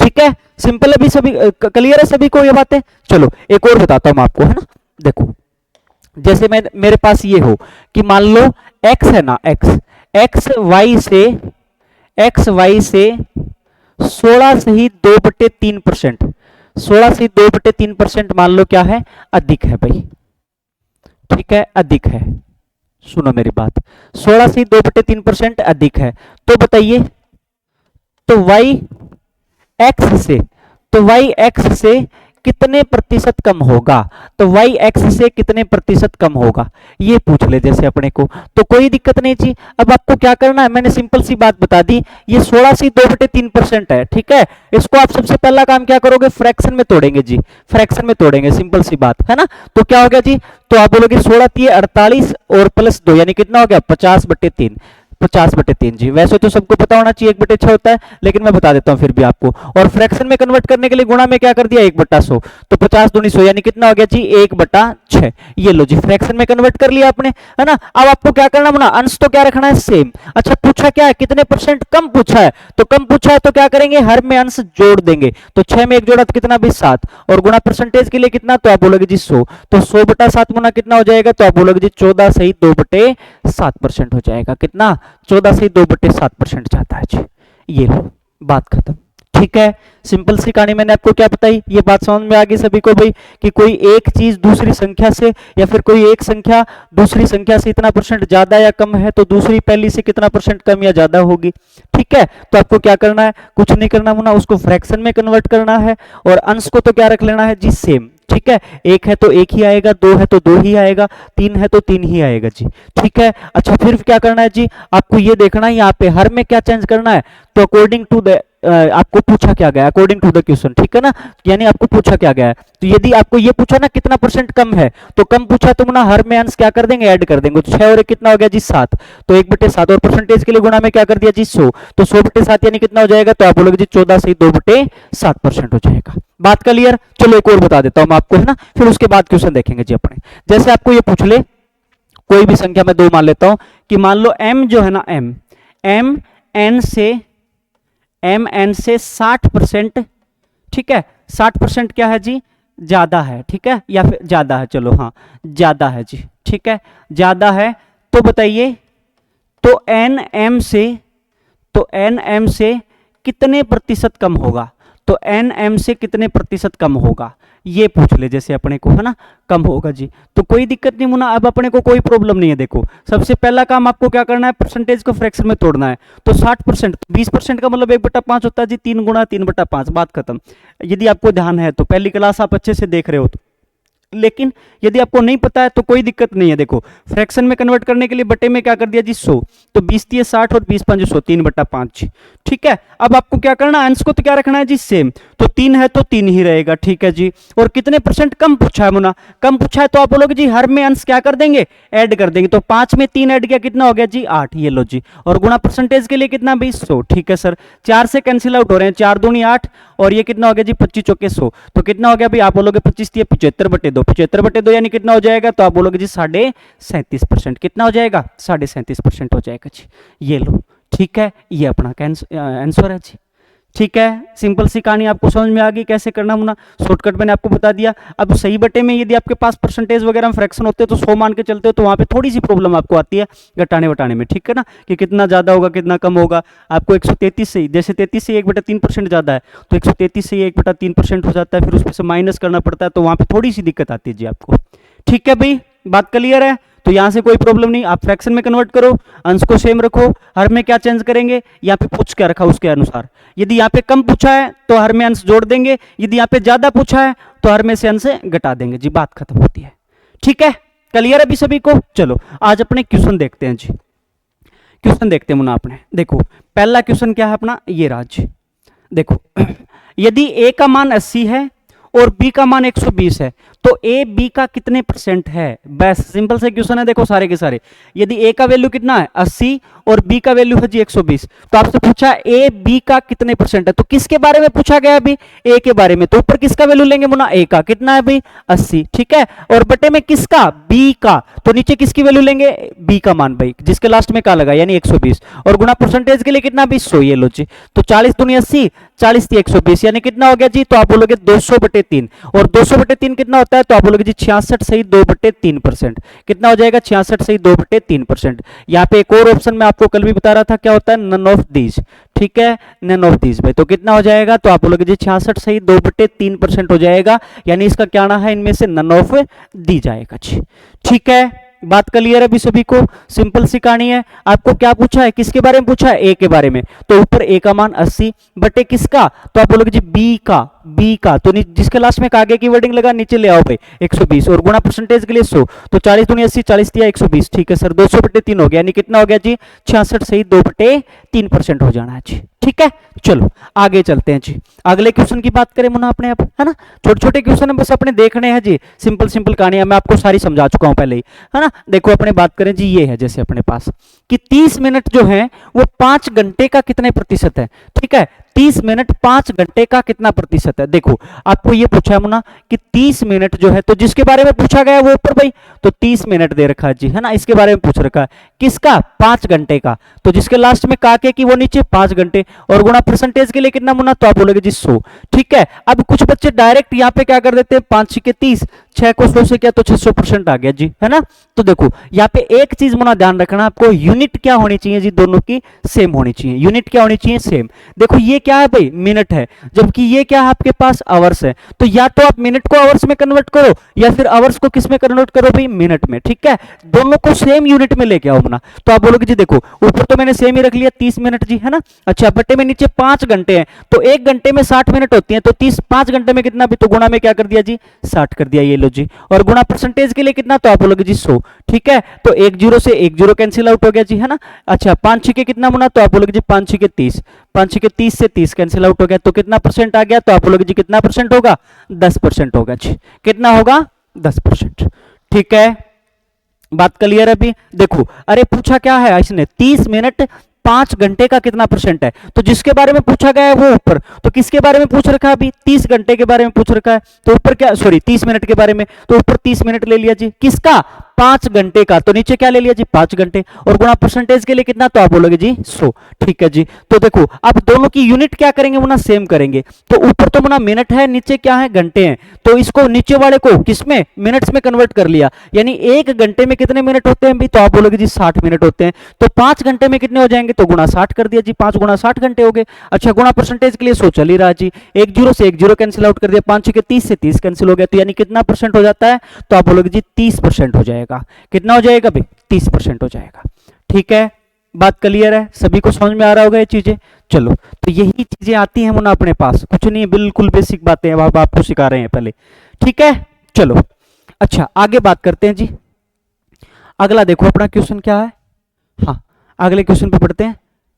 ठीक है। सिंपल है, भी सभी क्लियर है सभी को ये बातें। चलो एक और बताता हूं मैं आपको, है ना। देखो जैसे मैं मेरे पास ये हो कि मान लो x है ना, x y से 16 से ही 2/3%, 16 से 2/3% मान लो क्या है, अधिक है भाई, ठीक है, अधिक है। सुनो मेरी बात, 16 से 2/3% अधिक है, तो बताइए तो y x से कितने प्रतिशत कम होगा, तो y x से कितने प्रतिशत कम होगा ये पूछ ले जैसे अपने को, तो कोई दिक्कत नहीं जी। अब आपको क्या करना है, मैंने सिंपल सी बात बता दी, ये 16 से 2/3% है, ठीक है। इसको आप सबसे पहला काम क्या करोगे, फ्रैक्शन में तोड़ेंगे जी, फ्रैक्शन में तोड़ेंगे, सिंपल सी बात है ना। तो क्या हो गया जी, तो आप बोलोगे 16 × 48 और +2 यानी कितना हो गया, 50/3, 50/3 जी। वैसे तो सबको पता होना चाहिए 1/6 होता है, लेकिन मैं बता देता हूँ फिर भी आपको। और फ्रैक्शन में कन्वर्ट करने के लिए गुणा में क्या कर दिया 1/100, तो 50 दूनी 100 यानी कितना हो गया जी 1/6। ये लो जी फ्रैक्शन में कन्वर्ट कर लिया आपने, है ना। अब आपको क्या करना है, अंश तो क्या रखना है सेम। अच्छा पूछा क्या है, कितने परसेंट कम पूछा है, तो कम पूछा है तो क्या करेंगे, हर में अंश जोड़ देंगे। तो 6 में 1 जोड़ा तो कितना भी 7, और गुणा परसेंटेज के लिए कितना, तो आप बोलोगे जी 100, तो 100/7 गुना कितना हो जाएगा, तो आप बोलोगे जी 14 सही 2/7% हो जाएगा। कितना, 14 सही 2/7% जाता है जी। ये लो बात खत्म। ठीक है, सिंपल सी कहानी मैंने आपको क्या बताई, ये बात समझ में आ गई सभी को भाई, कि कोई एक चीज दूसरी संख्या से, या फिर कोई एक संख्या दूसरी संख्या से इतना परसेंट ज्यादा या कम है, तो दूसरी पहली से कितना परसेंट कम या ज्यादा होगी। ठीक है, तो आपको क्या करना है, कुछ नहीं करना मुना, उसको फ्रैक्शन में कन्वर्ट करना है, और अंश को तो क्या रख लेना है जी सेम। ठीक है, एक है तो एक ही आएगा, दो है तो दो ही आएगा, तीन है तो तीन ही आएगा जी। ठीक है, अच्छा फिर क्या करना है जी, आपको ये देखना है यहाँ पे हर में क्या चेंज करना है, तो अकॉर्डिंग टू द आपको पूछा क्या गया, अकॉर्डिंग टू द क्वेश्चन। ठीक है ना, यानी आपको पूछा क्या गया है, तो यदि आपको ये पूछा ना कितना परसेंट कम है, तो कम पूछा तो ना हर में अंश क्या कर देंगे, ऐड कर देंगे। तो 6 और 1 कितना हो गया जी 7, तो 1/7, और परसेंटेज के लिए गुणा में क्या कर दिया जी 100, तो 100/7 यानी कितना हो जाएगा, तो आप बोलोगे जी 14 सही 2/7% हो जाएगा। बात क्लियर। चलो एक और बता देता हूं मैं आपको, है ना, फिर उसके बाद क्वेश्चन देखेंगे जी अपने। जैसे आपको ये पूछ ले, कोई भी संख्या मैं 2 मान लेता हूं, कि मान लो m जो है ना, m n से 60%, ठीक है, 60% क्या है जी, ज्यादा है। ठीक है, या फिर ज्यादा है, चलो हाँ ज्यादा है जी। ठीक है, ज्यादा है, तो बताइए, तो n m से कितने प्रतिशत कम होगा, तो n m से कितने प्रतिशत कम होगा, ये पूछ ले जैसे अपने को, है ना, कम होगा जी। तो कोई दिक्कत नहीं मुना, अब अपने को कोई प्रॉब्लम नहीं है। देखो सबसे पहला काम आपको क्या करना है, परसेंटेज को फ्रैक्शन में तोड़ना है। तो 60%, 20% का मतलब 1/5 होता है जी, 3 गुणा 3/5, बात खत्म। यदि आपको ध्यान है तो पहली क्लास आप अच्छे से देख रहे हो तो, लेकिन यदि आपको नहीं पता है तो कोई दिक्कत नहीं है। देखो फ्रैक्शन में कन्वर्ट करने के लिए बटे में क्या कर दिया जी 100, तो 20 60 और 20 5 100, 3/5। ठीक है, अब आपको क्या करना है, अंश को तो क्या रखना है जी सेम, तो 3 है तो 3 ही रहेगा। ठीक है जी, और कितने परसेंट कम पूछा है मुना, कम पूछा है तो आप बोलोगे जी हर में अंश क्या कर देंगे, ऐड कर देंगे। तो 5 में 3 ऐड किया कितना हो गया जी 8, ये लो जी, और गुणा परसेंटेज के लिए कितना 100। ठीक है सर, 4 से कैंसिल आउट हो रहे हैं, 4 दूनी 8, और ये कितना हो गया जी 25 चौके 100, तो कितना हो गया भाई, आप बोलोगे 25 75/2, 75/2 यानी कितना हो जाएगा, तो आप बोलोगे जी 37.5%। कितना हो जाएगा, 37.5% हो जाएगा जी। ये लो, ठीक है, ये अपना आंसर है जी। ठीक है, सिंपल सी कहानी आपको समझ में आ गई कैसे करना होना, शॉर्टकट मैंने आपको बता दिया। अब सही बटे में यदि आपके पास परसेंटेज वगैरह में फ्रैक्शन होते हैं तो 100 मान के चलते हो, तो वहां पे थोड़ी सी प्रॉब्लम आपको आती है घटाने वटाने में। ठीक है ना, कि कितना ज्यादा होगा कितना कम होगा। आपको 133 से, जैसे 33 से 1/3% ज्यादा है, तो 133 से 1/3% हो जाता है, फिर उसमें से माइनस करना पड़ता है, तो वहां पर थोड़ी सी दिक्कत आती है जी आपको। ठीक है भाई, बात क्लियर है। तो यहां से कोई प्रॉब्लम नहीं, आप फ्रैक्शन में कन्वर्ट करो, अंश को सेम रखो, हर में क्या चेंज करेंगे, यहाँ पे पूछ क्या रखा उसके अनुसार। यदि यहाँ पे कम पूछा है तो हर में अंश जोड़ देंगे, यदि यहाँ पे ज्यादा पूछा है तो हर में से अंश घटा देंगे जी, बात खत्म होती है। ठीक है, क्लियर है अभी सभी को। चलो आज अपने क्वेश्चन देखते हैं जी, क्वेश्चन देखते हैं मुना अपने। देखो पहला क्वेश्चन क्या है अपना, ये राज देखो, यदि a का मान 80 है और b का मान 120 है, तो a b का कितने परसेंट है। बस सिंपल से क्वेश्चन है, देखो सारे के सारे। यदि a का वैल्यू कितना है 80 और b का वैल्यू है जी 120, तो आपसे पूछा a b का कितने परसेंट है, तो किसके बारे में पूछा गया अभी, a के बारे में। तो ऊपर किसका वैल्यू लेंगे मुना, a का, कितना है भाई 80। ठीक है, और बटे में किसका, b का, तो नीचे किसकी वैल्यू लेंगे, b का मान भाई, जिसके लास्ट में का लगा यानी 120, और गुणा परसेंटेज के लिए कितना 100, ये लो जी। तो 40 दूनी 80, 40 थी 120 यानी कितना हो गया जी, तो आप बोलोगे 200/3, और 200/3 कितना होता है, तो आप बोलोगे जी 66 सही 2/3%। कितना हो जाएगा 66 सही 2/3%। यहाँ पे एक और ऑप्शन में आपको कल भी बता रहा था, क्या होता है, नन ऑफ दीज। ठीक है, नन ऑफ दीज भाई, तो कितना हो जाएगा, तो आप बोलोगे जी 66 सही 2/3% हो जाएगा, यानी इसका क्या आना है, इनमें से नन ऑफ दी जाएगा जी। ठीक है, बात क्लियर है अभी सभी को, सिंपल सी कहानी है। आपको क्या पूछा है, किसके बारे में पूछा है, ए के बारे में, तो ऊपर ए का मान 80 बटे किसका, तो आप बोलोगे जी बी का, बी का, तो जिसके लास्ट में आगे की वर्डिंग लगा नीचे ले आओ भाई 120 और गुणा परसेंटेज के लिए 100, तो 40 दूनी 80, 40 दिया 120, ठीक है सर 200/3 हो गया, यानी कितना हो गया जी 66 सही 2/3% हो जाना है जी। ठीक है चलो आगे चलते हैं जी, अगले क्वेश्चन की बात करें मुन्ना अपने आप, है ना छोटे छोटे क्वेश्चन है बस अपने देखने हैं जी, सिंपल सिंपल कहानियां मैं आपको सारी समझा चुका हूं पहले ही, है ना। देखो अपने बात करें जी, ये है जैसे अपने पास कि 30 मिनट जो है वो 5 घंटे का कितने प्रतिशत है, ठीक है 30 मिनट 5 घंटे का कितना प्रतिशत है। देखो आपको ये पूछा है मुन्ना कि 30 मिनट जो है, तो जिसके बारे में पूछा गया है वो ऊपर भाई, तो 30 मिनट दे रखा है जी, है ना, इसके बारे में पूछ रखा है किसका 5 घंटे का, तो जिसके लास्ट में का के कि वो नीचे 5 घंटे और गुणा परसेंटेज के लिए कितना मुन्ना, तो आप बोलोगे जी 100, ठीक है। अब कुछ बच्चे डायरेक्ट यहाँ पे क्या कर देते हैं 5 6 30, 6 को 100 से किया तो 600% आ गया जी, है ना। तो देखो यहाँ पे एक चीज मुन्ना ध्यान रखना, आपको यूनिट क्या होनी चाहिए जी, दोनों की सेम होनी चाहिए, यूनिट क्या होनी चाहिए सेम। देखो ये क्या है भाई मिनट है, जबकि ये क्या है आपके पास आवर्स है, तो या तो आप मिनट को आवर्स में कन्वर्ट करो या फिर आवर्स को किस में कन्वर्ट करो भाई मिनट में, ठीक है दोनों को सेम यूनिट में लेके आओ मुन्ना। तो आप बोलोगे जी देखो ऊपर तो मैंने सेम ही रख लिया 30 मिनट जी, है ना, अच्छा बट्टे में नीचे 5 घंटे हैं, तो 1 घंटे में 60 मिनट होती है, तो 30 5 घंटे में कितना भी, तो गुणा में क्या कर दिया जी 60 कर दिया, ये लो जी, और गुणा परसेंटेज के लिए कितना, तो आप बोलोगे जी 100, ठीक है तो 1 0 से 1 0 कैंसिल आउट हो गया जी, है ना। अच्छा 5 6 के कितना मुन्ना, तो आप बोलोगे जी 5 6 के 30, 5 6 के 30 से 30 कैंसिल आउट हो गया, तो कितना परसेंट आ गया, तो आप बोलोगे जी कितना परसेंट होगा 10% होगा जी, कितना होगा 10%, ठीक है बात क्लियर है। अभी देखो अरे पूछा क्या है इसने 30 मिनट 5 घंटे का कितना परसेंट है, तो जिसके बारे में पूछा गया है वो ऊपर, तो किसके बारे में पूछ रखा है अभी 30 घंटे के बारे में पूछ रखा है, तो ऊपर क्या सॉरी 30 मिनट के बारे में, तो ऊपर 30 मिनट ले लिया जी, किसका 5 घंटे का, तो नीचे क्या ले लिया जी 5 घंटे और गुणा परसेंटेज के लिए कितना, तो आप बोलोगे जी 100, ठीक है जी। तो देखो आप दोनों की यूनिट क्या करेंगे मुना सेम करेंगे, तो ऊपर तो मुना मिनट है नीचे क्या है घंटे हैं, तो इसको नीचे वाले को किसमें मिनट्स में कन्वर्ट कर लिया, यानी 1 घंटे में कितने मिनट होते हैं भी, तो आप बोलोगे जी 60 मिनट होते हैं, तो 5 घंटे में कितने हो जाएंगे, तो गुणा 60 कर दिया जी, 5 गुणा 60 घंटे हो गए। अच्छा गुणा परसेंटेज के लिए 100 चल ही रहा जी, 1 0 से 1 0 कैंसिल आउट कर दिया, 5 6 के 30 से 30 कैंसिल हो गया, तो यानी कितना परसेंट हो जाता है, तो आप बोलोगे जी 30% हो जाएगा, कितना हो जाएगा भाई 30% हो जाएगा, ठीक है बात क्लियर है, सभी को समझ में आ रहा होगा ये चीजें। चलो तो यही चीजें आती हैं मुन्ना अपने पास, कुछ नहीं बिल्कुल बेसिक बातें अब आपको सिखा रहे हैं पहले, ठीक है चलो। अच्छा आगे बात करते हैं जी, अगला देखो अपना क्वेश्चन क्या है, हाँ अगले क्वेश्चन पे पढ़ते हैं,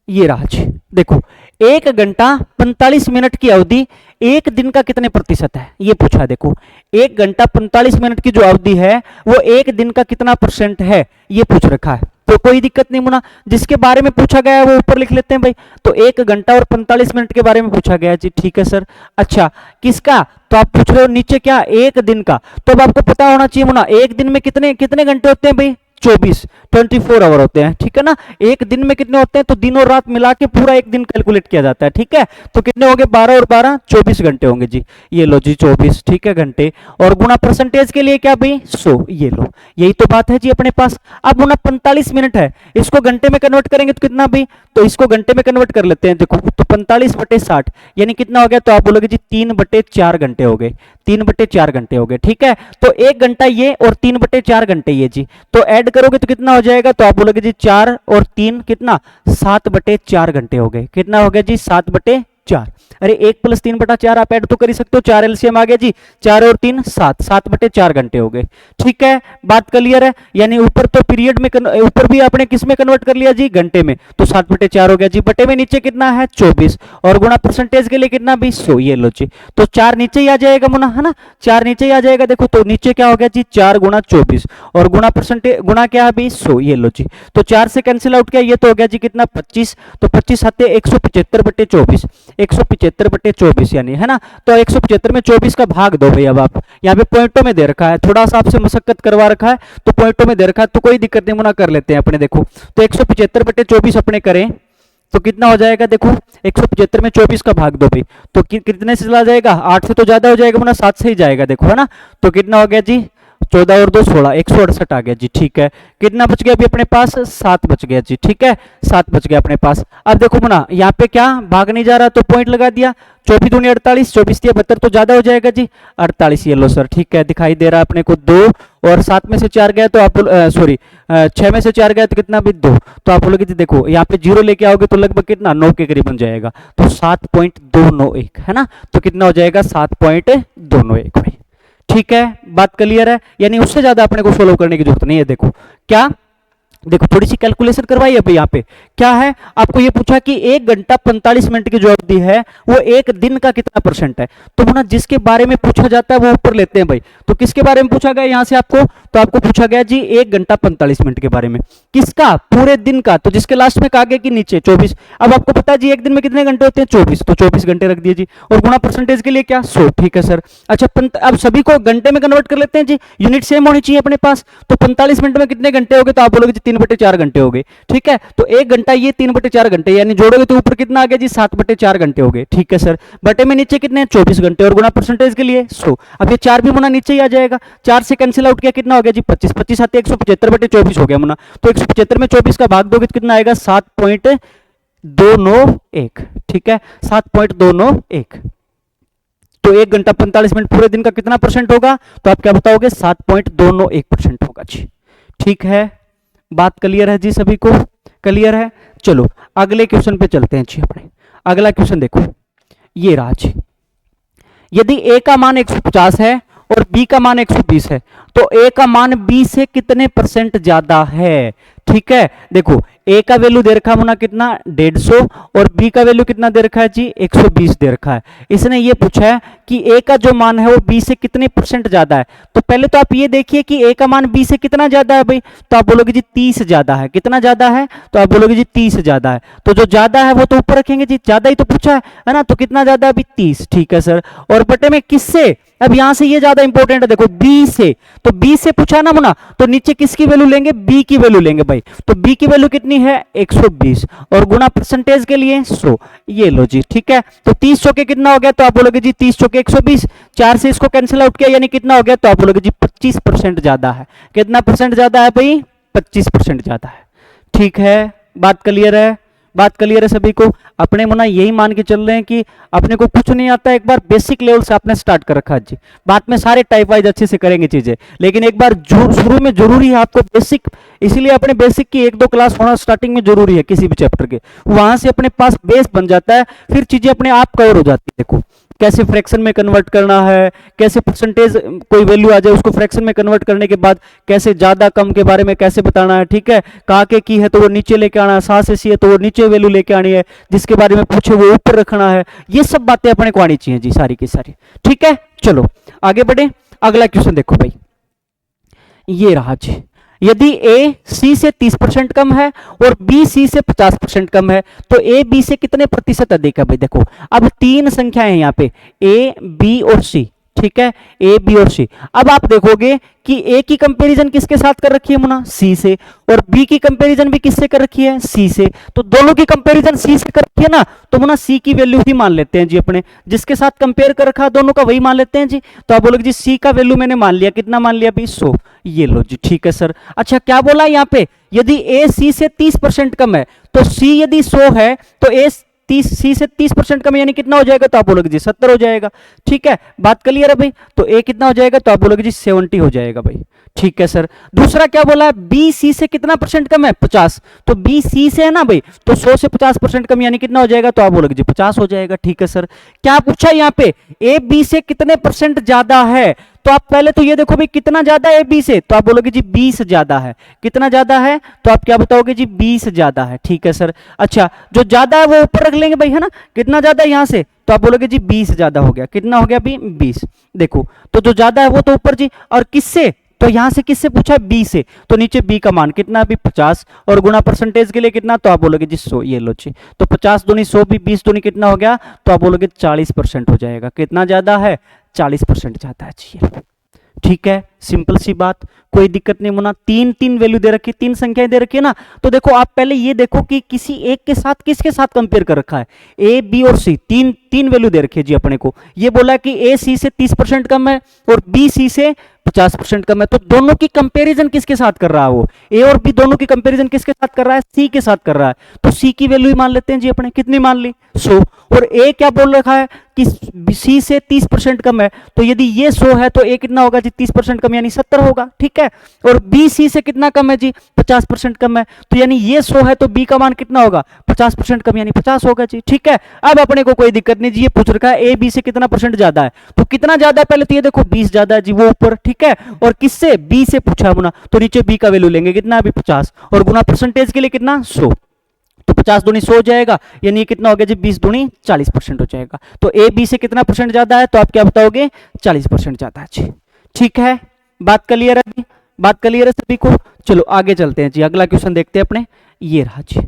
ये रहा जी देखो 1 घंटा 45 मिनट की अवधि 1 दिन का कितने प्रतिशत है, ये पूछा है। देखो 1 घंटा 45 मिनट की जो अवधि है वो 1 दिन का कितना परसेंट है, ये पूछ रखा है, तो कोई दिक्कत नहीं मुना, जिसके बारे में पूछा गया है वो ऊपर लिख लेते हैं भाई, तो 1 घंटा और 45 मिनट के बारे में पूछा गया है जी, ठीक है सर। अच्छा किसका, तो आप पूछ रहे हो नीचे क्या 1 दिन का, तो अब आपको पता होना चाहिए मुना 1 दिन में कितने कितने घंटे होते हैं भाई 24 आवर होते हैं, ठीक है ना। 1 दिन में कितने होते हैं, तो दिन और रात मिला के पूरा 1 दिन कैलकुलेट किया जाता है, ठीक है तो कितने होंगे 12 और 12 24 घंटे होंगे जी, ये लो जी 24, ठीक है घंटे, और गुणा परसेंटेज के लिए क्या भाई 100, ये लो यही तो बात है जी अपने पास। अब गुणा 45 मिनट है, इसको घंटे में कन्वर्ट करेंगे तो कितना भाई, तो इसको घंटे में कन्वर्ट कर लेते हैं, देखो तो 45/60 यानी कितना हो गया, तो आप बोलोगे जी 3/4 घंटे हो गए, 3/4 घंटे हो गए, ठीक है तो 1 घंटा ये और 3/4 घंटे ये जी, तो ऐड करोगे तो कितना हो जाएगा, तो आप बोलोगे जी 4 और 3 कितना 7/4 घंटे हो गए, कितना हो गया जी 7/4, अरे 1 + 3/4 आप ऐड तो कर ही सकते हो, 4 एलसीएम आ गया जी, 4 और 3 7, 7/4 घंटे हो गए, ठीक है बात क्लियर है। यानी ऊपर तो पीरियड में ऊपर भी आपने किस में कन्वर्ट कर लिया जी घंटे में, तो 7/4 हो गया जी, बटे में नीचे कितना है 24 और गुणा परसेंटेज के लिए कितना भी 100, ये लो जी, तो 4 नीचे ही आ जाएगा मुना, है ना 4 नीचे ही आ जाएगा, देखो तो नीचे क्या हो गया जी 4 × 24 और गुणा परसेंटेज गुणा क्या है भी 100, ये लो जी, तो 4 से कैंसिल आउट किया, ये तो हो गया जी कितना 25, तो 25 आते 175/24, 175/24 यानी, है ना, तो 175 में 24 का भाग दो भाई। अब आप यहाँ पे पॉइंटों में दे रखा है, थोड़ा सा आपसे मशक्कत करवा रखा है तो पॉइंटों में दे रखा है, तो कोई दिक्कत नहीं मुना कर लेते हैं अपने। देखो तो 175/24 अपने करें तो कितना हो जाएगा, देखो 175 में 24 का भाग दो भाई, तो कितने से चला जाएगा, 8 से तो ज्यादा हो जाएगा मुना, 7 से ही जाएगा, देखो है ना, तो कितना हो गया जी 14 और 2 16, 168 आ गया जी, ठीक है कितना बच गया अभी अपने पास 7 बच गया जी, ठीक है 7 बच गया अपने पास। अब देखो मुना यहाँ पे क्या भाग नहीं जा रहा, तो पॉइंट लगा दिया, 24 दूनी 48, 24 दिया 72, तो ज्यादा हो जाएगा जी 48, ये लो सर, ठीक है दिखाई दे रहा है अपने को 2 और 7 में से 4 गया, तो आप सॉरी 6 में से 4 गया तो कितना भी 2, तो आप बोलोगे जी देखो यहाँ पे 0 लेके आओगे तो लगभग कितना 9 के करीब बन जाएगा, तो 7.291 है ना, तो कितना हो जाएगा 7.291 भाई। ठीक है, बात क्लियर है, यानी उससे ज्यादा अपने को सोल्व करने की जरूरत नहीं है। देखो क्या, देखो थोड़ी सी कैलकुलेशन करवाई अभी यहाँ पे क्या है, आपको ये पूछा कि 1 घंटा 45 मिनट की जो अवधि है वो एक दिन का कितना परसेंट है, तो ना जिसके बारे में पूछा जाता है वो ऊपर लेते हैं भाई। तो किसके बारे में पूछा गया यहाँ से आपको, तो आपको पूछा गया जी 1 घंटा 45 मिनट के बारे में, किसका, पूरे दिन का, तो जिसके लास्ट में कहा गया कि नीचे 24। अब आपको पता है जी एक दिन में कितने घंटे होते हैं 24, तो 24 घंटे रख दिए जी, और गुणा परसेंटेज के लिए क्या 100। ठीक है सर, अच्छा अब सभी को घंटे में कन्वर्ट कर लेते हैं जी, यूनिट सेम होनी चाहिए अपने पास, तो 45 मिनट में कितने घंटे हो गए, तो आप बोलोगे जी 3/4 घंटे हो गए। ठीक है, तो 1 घंटा ये 3/4 घंटे, यानी जोड़ोगे तो ऊपर कितना आ गया जी 7/4 घंटे हो गए। ठीक है सर, बटे में नीचे कितने 24 घंटे, और गुणा परसेंटेज के लिए 100। अब ये 4 भी मुना नीचे ही आ जाएगा, 4 से कैंसिल आउट किया कितना हो गया जी 25, 25 आते 175/24 हो गया मुना, तो 175 में 24 का भाग दोगे तो कितना आएगा 7.291। ठीक है, 7.291, तो 1 घंटा 45 मिनट पूरे दिन का कितना परसेंट होगा, तो आप क्या बताओगे 7.291% होगा जी। ठीक है, बात क्लियर है जी, सभी को क्लियर है। चलो अगले क्वेश्चन पे चलते हैं जी अपने। अगला क्वेश्चन देखो, ये रहा जी, यदि a का मान 150 है और b का मान 120 है, तो a का मान b से कितने परसेंट ज्यादा है। ठीक है, देखो a का वैल्यू दे रखा है मुना कितना 150, और b का वैल्यू कितना दे रखा है जी 120 दे रखा है। इसने ये पूछा है कि a का जो मान है वो b से कितने परसेंट ज्यादा है, तो पहले तो आप ये देखिए कि a का मान b से कितना ज्यादा है भाई, तो आप बोलोगे जी 30 ज्यादा है। कितना ज्यादा है, तो आप बोलोगे जी 30 ज्यादा है, तो जो ज्यादा है वो तो ऊपर रखेंगे जी, ज्यादा ही तो पूछा है ना, तो कितना ज्यादा है अभी 30। ठीक है सर, और बटे में किससे, अब यहां से ये ज्यादा इंपॉर्टेंट है, देखो b से, तो b से पूछा ना मुना, तो नीचे किसकी वैल्यू लेंगे, b की वैल्यू लेंगे भाई, तो b की वैल्यू कितनी है 120, और गुणा परसेंटेज के लिए 100, ये लो जी। ठीक है, तो 30 चौके कितना हो गया, तो आप बोलोगे जी 30 चौके 120, 4 से इसको कैंसिल आउट किया यानी कितना हो गया, तो आप बोलोगे जी 25% ज्यादा है। कितना परसेंट ज्यादा है भाई, 25% ज्यादा है। ठीक है, बात क्लियर है, बात क्लियर है सभी को। अपने मुना यही मान के चल रहे हैं कि अपने को कुछ नहीं आता, एक बार बेसिक लेवल से आपने स्टार्ट कर रखा है जी, बाद में सारे टाइप वाइज अच्छे से करेंगे चीजें, लेकिन एक बार शुरू में जरूरी है आपको बेसिक, इसीलिए अपने बेसिक की 1-2 क्लास होना स्टार्टिंग में जरूरी है किसी भी चैप्टर के, वहां से अपने पास बेस बन जाता है, फिर चीजें अपने आप कवर हो जाती है। देखो कैसे फ्रैक्शन में कन्वर्ट करना है, कैसे परसेंटेज कोई वैल्यू आ जाए उसको फ्रैक्शन में कन्वर्ट करने के बाद कैसे ज्यादा कम के बारे में कैसे बताना है। ठीक है, कहा के की है तो वो नीचे लेके आना है, सा से सी है तो वो नीचे वैल्यू लेके आनी है, जिसके बारे में पूछे वो ऊपर रखना है, ये सब बातें अपने को आनी चाहिए जी सारी की सारी। ठीक है, चलो आगे बढ़े। अगला क्वेश्चन देखो भाई, ये रहा जी, यदि a c से 30% कम है और b c से 50% कम है, तो a b से कितने प्रतिशत अधिक है भाई। देखो अब 3 संख्याएं हैं यहाँ पे a b और c। ठीक है, a b और c। अब आप देखोगे कि a की कंपैरिजन किसके साथ कर रखी है मुना, c से, और b की कंपैरिजन भी किससे कर रखी है, c से, तो दोनों की कंपैरिजन c से कर रखी है ना, तो मुना c की वैल्यू ही मान लेते हैं जी, अपने जिसके साथ कंपेयर कर रखा दोनों का वही मान लेते हैं जी। तो आप बोलोगे जी c का वैल्यू मैंने मान लिया, कितना मान लिया अभी 100, ये लो जी। ठीक है सर, अच्छा क्या बोला यहाँ पे, यदि a c से 30% कम है, तो c यदि 100 है तो a 30 सी से 30% कम यानी कितना हो जाएगा, तो आप बोलोगे जी 70 हो जाएगा। ठीक है, बात क्लियर है भाई, तो ए कितना हो जाएगा, तो आप बोलोगे जी 70 हो जाएगा भाई। ठीक है सर, दूसरा क्या बोला है, बी सी से कितना परसेंट कम है 50, तो बी सी से है ना भाई, तो 100 से 50% कम यानी कितना हो जाएगा, तो आप बोलोगे जी 50 हो जाएगा। ठीक है सर, क्या पूछा यहाँ पे, ए बी से कितने परसेंट ज्यादा है, तो आप पहले तो ये देखो भाई कितना ज्यादा है बी से, तो आप बोलोगे जी 20 ज्यादा है। कितना ज्यादा है, तो आप क्या बताओगे जी 20 ज्यादा है। ठीक है सर, अच्छा जो ज्यादा है वो ऊपर रख लेंगे भाई, है ना, कितना ज्यादा है यहां से, तो आप बोलोगे जी 20 ज्यादा हो गया। कितना हो गया अभी 20, देखो तो जो ज्यादा है वो तो ऊपर जी, और किससे, तो यहां से किससे पूछा, बी से, तो नीचे बी का मान कितना अभी 50, और गुणा परसेंटेज के लिए कितना, तो आप बोलोगे जी 100, ये लो जी, तो 50 दूनी 100 भी 20 दूनी कितना हो गया, तो आप बोलोगे 40% हो जाएगा। कितना ज्यादा है, 40% ज्यादा है जी। ठीक है, सिंपल सी बात, कोई दिक्कत नहीं मुना। 3 वैल्यू दे रखी, 3 संख्याएं दे रखी है ना, तो देखो आप पहले ये देखो कि किसी एक के साथ किसके साथ कंपेयर कर रखा है, ए बी और सी, तीन तीन वैल्यू दे रखी है जी अपने को। ये बोला कि ए सी से 30% कम है और बी सी से 50% कम है, तो दोनों की कंपैरिजन किसके साथ कर रहा है, वो ए और बी दोनों की कंपैरिजन किसके साथ कर रहा है, सी के साथ कर रहा है। तो सी की वैल्यू ही मान लेते हैं जी अपने, कितनी मान ली 100, और ए क्या बोल रखा है कि सी से 30% कम है, तो यदि ये 100 है तो ए कितना होगा जी 30% कम यानी 70 होगा, ठीक है। और बी सी से कितना कम है जी 50% कम है, तो यानी ये 100 है तो बी का मान कितना होगा 50% कम यानी 50 होगा जी, ठीक है। अब अपने को कोई दिक्कत नहीं जी, ये पूछ रखा है ए बी से कितना परसेंट ज्यादा है, तो कितना ज्यादा है पहले तो ये देखो 20 ज्यादा है जी, वो ऊपर, ठीक है। और किससे, बी से पूछा गुना, तो नीचे बी का वैल्यू लेंगे कितना अभी 50, और गुना परसेंटेज के लिए कितना 100, तो 50 दूनी 100 हो जाएगा, यानी कितना हो गया जी 20 दूनी 40% हो जाएगा। तो ए बी से कितना परसेंट ज्यादा है, तो आप क्या बताओगे 40% ज्यादा है जी, ठीक है। बात क्लियर है, बात क्लियर है सभी को। चलो आगे चलते हैं जी, अगला क्वेश्चन देखते हैं अपने। ये रहा जी,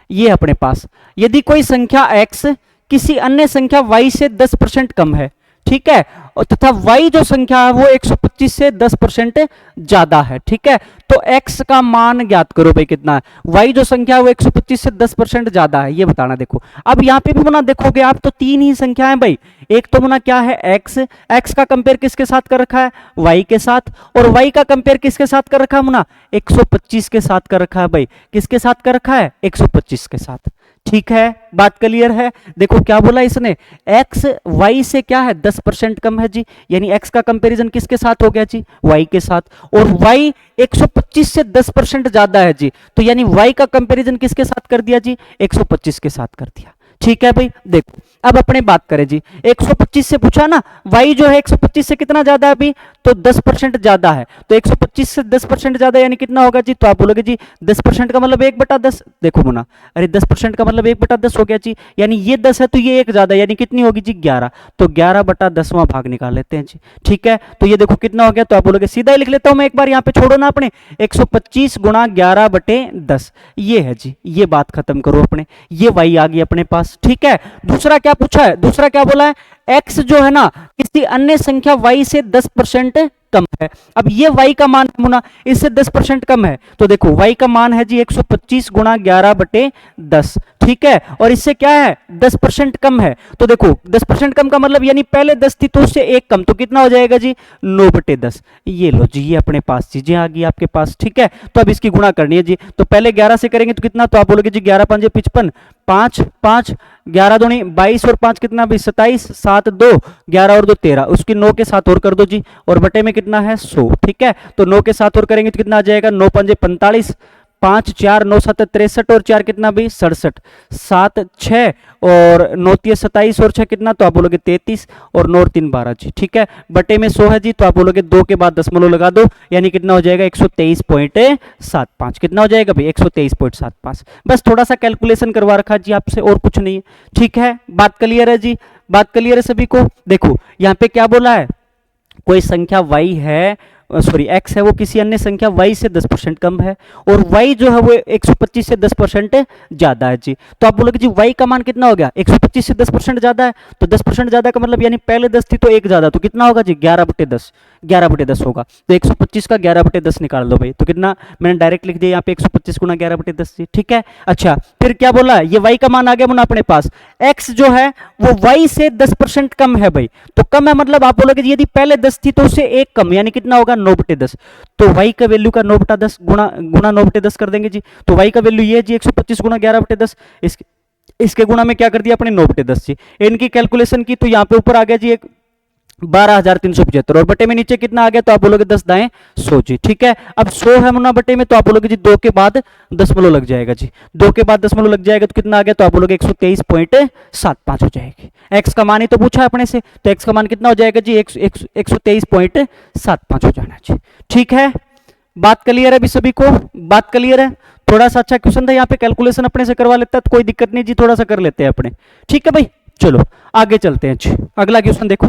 ये अपने पास, यदि कोई संख्या x किसी अन्य संख्या y से 10% कम है, ठीक है, और तथा y जो संख्या है वो 125 से 10% ज्यादा है, ठीक है, तो x का मान ज्ञात करो भाई कितना है। y जो संख्या है वो 125 से 10% ज्यादा है, ये बताना। देखो अब यहाँ पे भी मुना देखोगे आप तो तीन ही संख्या है भाई, एक तो मुना क्या है x का कंपेयर किसके साथ कर रखा है, y के साथ, और y का कंपेयर किसके साथ कर रखा है मुना 125 के साथ कर रखा है भाई, किसके साथ कर रखा है 125 के साथ, ठीक है। बात क्लियर है। देखो क्या बोला इसने, x y से क्या है 10% कम है जी, यानी x का कंपैरिजन किसके साथ हो गया जी y के साथ, और y 125 से 10% ज्यादा है जी, तो यानी y का कंपैरिजन किसके साथ कर दिया जी 125 के साथ कर दिया, ठीक है भाई। देखो अब अपने बात करें जी, 125 से पूछा ना, y जो है 125 से कितना ज्यादा है अभी, तो 10% ज्यादा है, तो 125 से 10% ज्यादा यानी कितना होगा जी, तो आप बोलोगे जी 10% का मतलब 1/10, देखो मुना, अरे 10% का मतलब 1/10 हो गया जी, यानी ये 10 है तो ये एक ज्यादा, यानी कितनी होगी जी 11, तो 11/10वां भाग निकाल लेते हैं जी, ठीक है। तो ये देखो कितना हो गया, तो आप बोलोगे सीधा ही लिख लेता हूं मैं एक बार, यहाँ पे छोड़ो ना अपने, 125 गुणा 11/10, ये है जी, ये बात खत्म करो अपने, ये y आ गई अपने पास, ठीक है। दूसरा क्या पूछा है, दूसरा क्या बोला है, x जो है ना किसी अन्य संख्या y से 10% कम है। अब ये y का मान मुना इससे 10% कम है, तो देखो y का मान है जी 125 गुणा 11/10, ठीक है, और इससे क्या है 10% कम है, तो देखो 10% कम का मतलब यानी पहले 10 थी तो उससे एक कम, तो कितना हो जाएगा जी 9/10, ये लो जी, ये अपने पास चीजें आ गई आपके पास, ठीक है। तो अब इसकी गुणा करनी है जी, तो पहले 11 से करेंगे तो कितना, तो आप बोलोगे जी 11 5 55, 5 5 11 दूनी 22 और 5 कितना भी 27, 7 2 11 और 2 13, उसकी 9 के साथ और कर दो जी, और बटे में कितना है 100, ठीक है। तो 9 के साथ और करेंगे तो कितना आ जाएगा, 9 5 45, 5 4 9 7 63 और 4 कितना भी 67, 7 6 और 9 3 27 और 6 कितना, तो आप बोलोगे 33 और 9 3 12 जी, ठीक है। बटे में 100 है जी, तो आप बोलोगे 2 के बाद दशमलव लगा दो, यानी कितना हो जाएगा 123.75, कितना हो जाएगा भाई 123.75। बस थोड़ा सा कैलकुलेशन करवा रखा जी आपसे, और कुछ नहीं है, ठीक है। बात क्लियर है जी, बात क्लियर है सभी को। देखो यहाँ पे क्या बोला है, कोई संख्या y है, सॉरी x है, वो किसी अन्य संख्या y से 10% कम है, और y जो है वो 125 से 10% ज्यादा है जी, तो आप बोलोगे जी y का मान कितना हो गया 125 से 10% ज्यादा है, तो 10% ज्यादा का मतलब यानी पहले 10 थी तो एक ज्यादा, तो कितना होगा जी 11/10, 11/10 होगा, तो 125 का 11/10 निकाल दो भाई, तो कितना, मैंने डायरेक्ट लिख दिया यहाँ पे 125 गुना 11/10 जी, ठीक है। अच्छा फिर क्या बोला, ये y का मान आ गया मुना अपने पास, x जो है वो y से 10% कम है भाई, तो कम है मतलब आप बोलोगे यदि पहले 10 थी तो उससे एक कम, यानी कितना होगा 9/10, तो y का वैल्यू का 9/10 गुना 9/10 कर देंगे जी, तो y का वैल्यू ये है जी 125 गुना 11/10, इसके गुना में क्या कर दिया अपने 9/10 जी, इनकी कैलकुलेशन की तो यहाँ पे ऊपर आ गया जी एक 12,375 और बटे में नीचे कितना आ गया, तो आप बोलोगे 10 दाएं 100 जी, ठीक है। अब 100 है मुना बटे में, तो आप बोलोगे जी 2 के बाद दशमलव लग जाएगा जी, 2 के बाद दशमलव लग जाएगा तो कितना आ गया, तो आप बोलोगे 123.75 हो जाएगी। x का मान ही तो पूछा है अपने से, तो x का मान कितना हो जाएगा जी 123.75 हो जाना जी, ठीक है। बात क्लियर है अभी सभी को, बात क्लियर है। थोड़ा सा अच्छा क्वेश्चन था, यहाँ पे कैलकुलेशन अपने से करवा लेता है तो कोई दिक्कत नहीं जी, थोड़ा सा कर लेते हैं अपने, ठीक है भाई। चलो आगे चलते हैं जी, अगला क्वेश्चन देखो,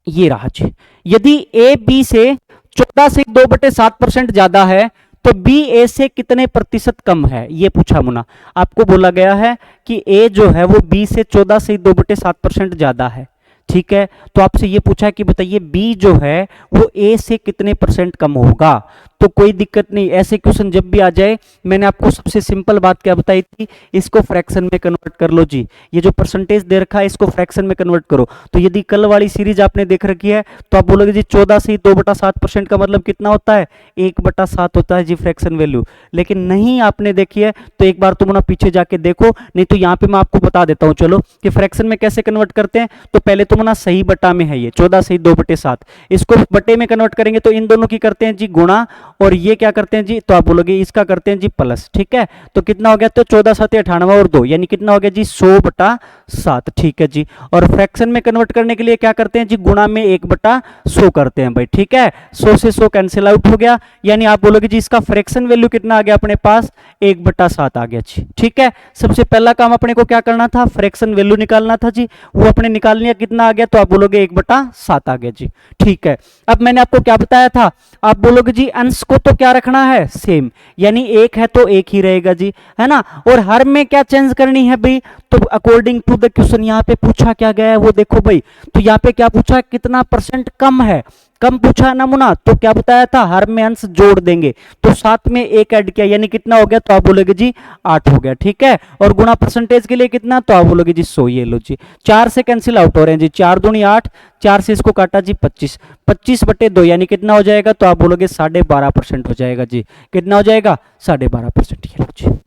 ये रहा जी, यदि ए बी से 14 से 2/7% ज्यादा है तो बी ए से कितने प्रतिशत कम है, ये पूछा मुना। आपको बोला गया है कि ए जो है वो बी से 14 से 2/7% ज्यादा है, ठीक है। तो आपसे ये पूछा कि बताइए बी जो है वो ए से कितने परसेंट कम होगा। तो कोई दिक्कत नहीं, ऐसे क्वेश्चन जब भी आ जाए, मैंने आपको सबसे सिंपल बात क्या बताई थी, इसको फ्रैक्शन में कन्वर्ट कर लो जी। ये जो परसेंटेज दे रखा है इसको फ्रैक्शन में कन्वर्ट करो। तो यदि कल वाली सीरीज आपने देख रखी है तो आप बोलोगे जी 14 से 2/7% का मतलब कितना होता है, 1/7 होता है जी फ्रैक्शन वैल्यू। लेकिन नहीं आपने देखी है तो एक बार तुम ना पीछे जाके देखो, नहीं तो यहाँ पे मैं आपको बता देता हूँ चलो कि फ्रैक्शन में कैसे कन्वर्ट करते हैं। तो पहले तुम ना सही बटा में है ये 14 से 2/7, इसको बटे में कन्वर्ट करेंगे तो इन दोनों की करते हैं जी गुणा, और ये क्या करते हैं जी, तो आप बोलोगे इसका करते हैं जी प्लस। ठीक है, तो कितना हो गया, तो 14 7 98 और 2 यानी कितना हो गया जी 100/7। ठीक है जी, और फ्रैक्शन में कन्वर्ट करने के लिए क्या करते हैं जी, गुणा में 1/100 करते हैं भाई। ठीक है, 100 से 100 कैंसिल आउट हो गया, यानी आप बोलोगे जी इसका फ्रैक्शन वैल्यू कितना आ गया अपने पास, 1/7 आ गया जी। ठीक है, सबसे पहला काम अपने को क्या करना था, फ्रैक्शन वैल्यू निकालना था जी, वो अपने निकाल लिया, कितना आ गया, तो आप बोलोगे 1/7 आ गया जी। ठीक है, अब मैंने आपको क्या बताया था, आप बोलोगे जी अंश को तो क्या रखना है, सेम, यानी एक है तो एक ही रहेगा जी, है ना। और हर में क्या चेंज करनी है भाई, तो अकॉर्डिंग टू द क्वेश्चन यहाँ पे पूछा क्या गया है वो देखो भाई। तो यहाँ पे क्या पूछा, कितना परसेंट कम है, कम पूछा नमूना, तो क्या बताया था, हर में अंश जोड़ देंगे, तो साथ में एक ऐड किया यानी कितना हो गया, तो आप बोलोगे जी 8 हो गया। ठीक है, और गुणा परसेंटेज के लिए कितना, तो आप बोलोगे जी 100, ये लो जी, 4 से कैंसिल आउट हो रहे हैं जी, 4 दूनी 8, 4 से इसको काटा जी 25, 25/2 यानी कितना हो जाएगा, तो आप बोलोगे 12.5% हो जाएगा जी। कितना हो जाएगा, 12.5%, ये लो जी।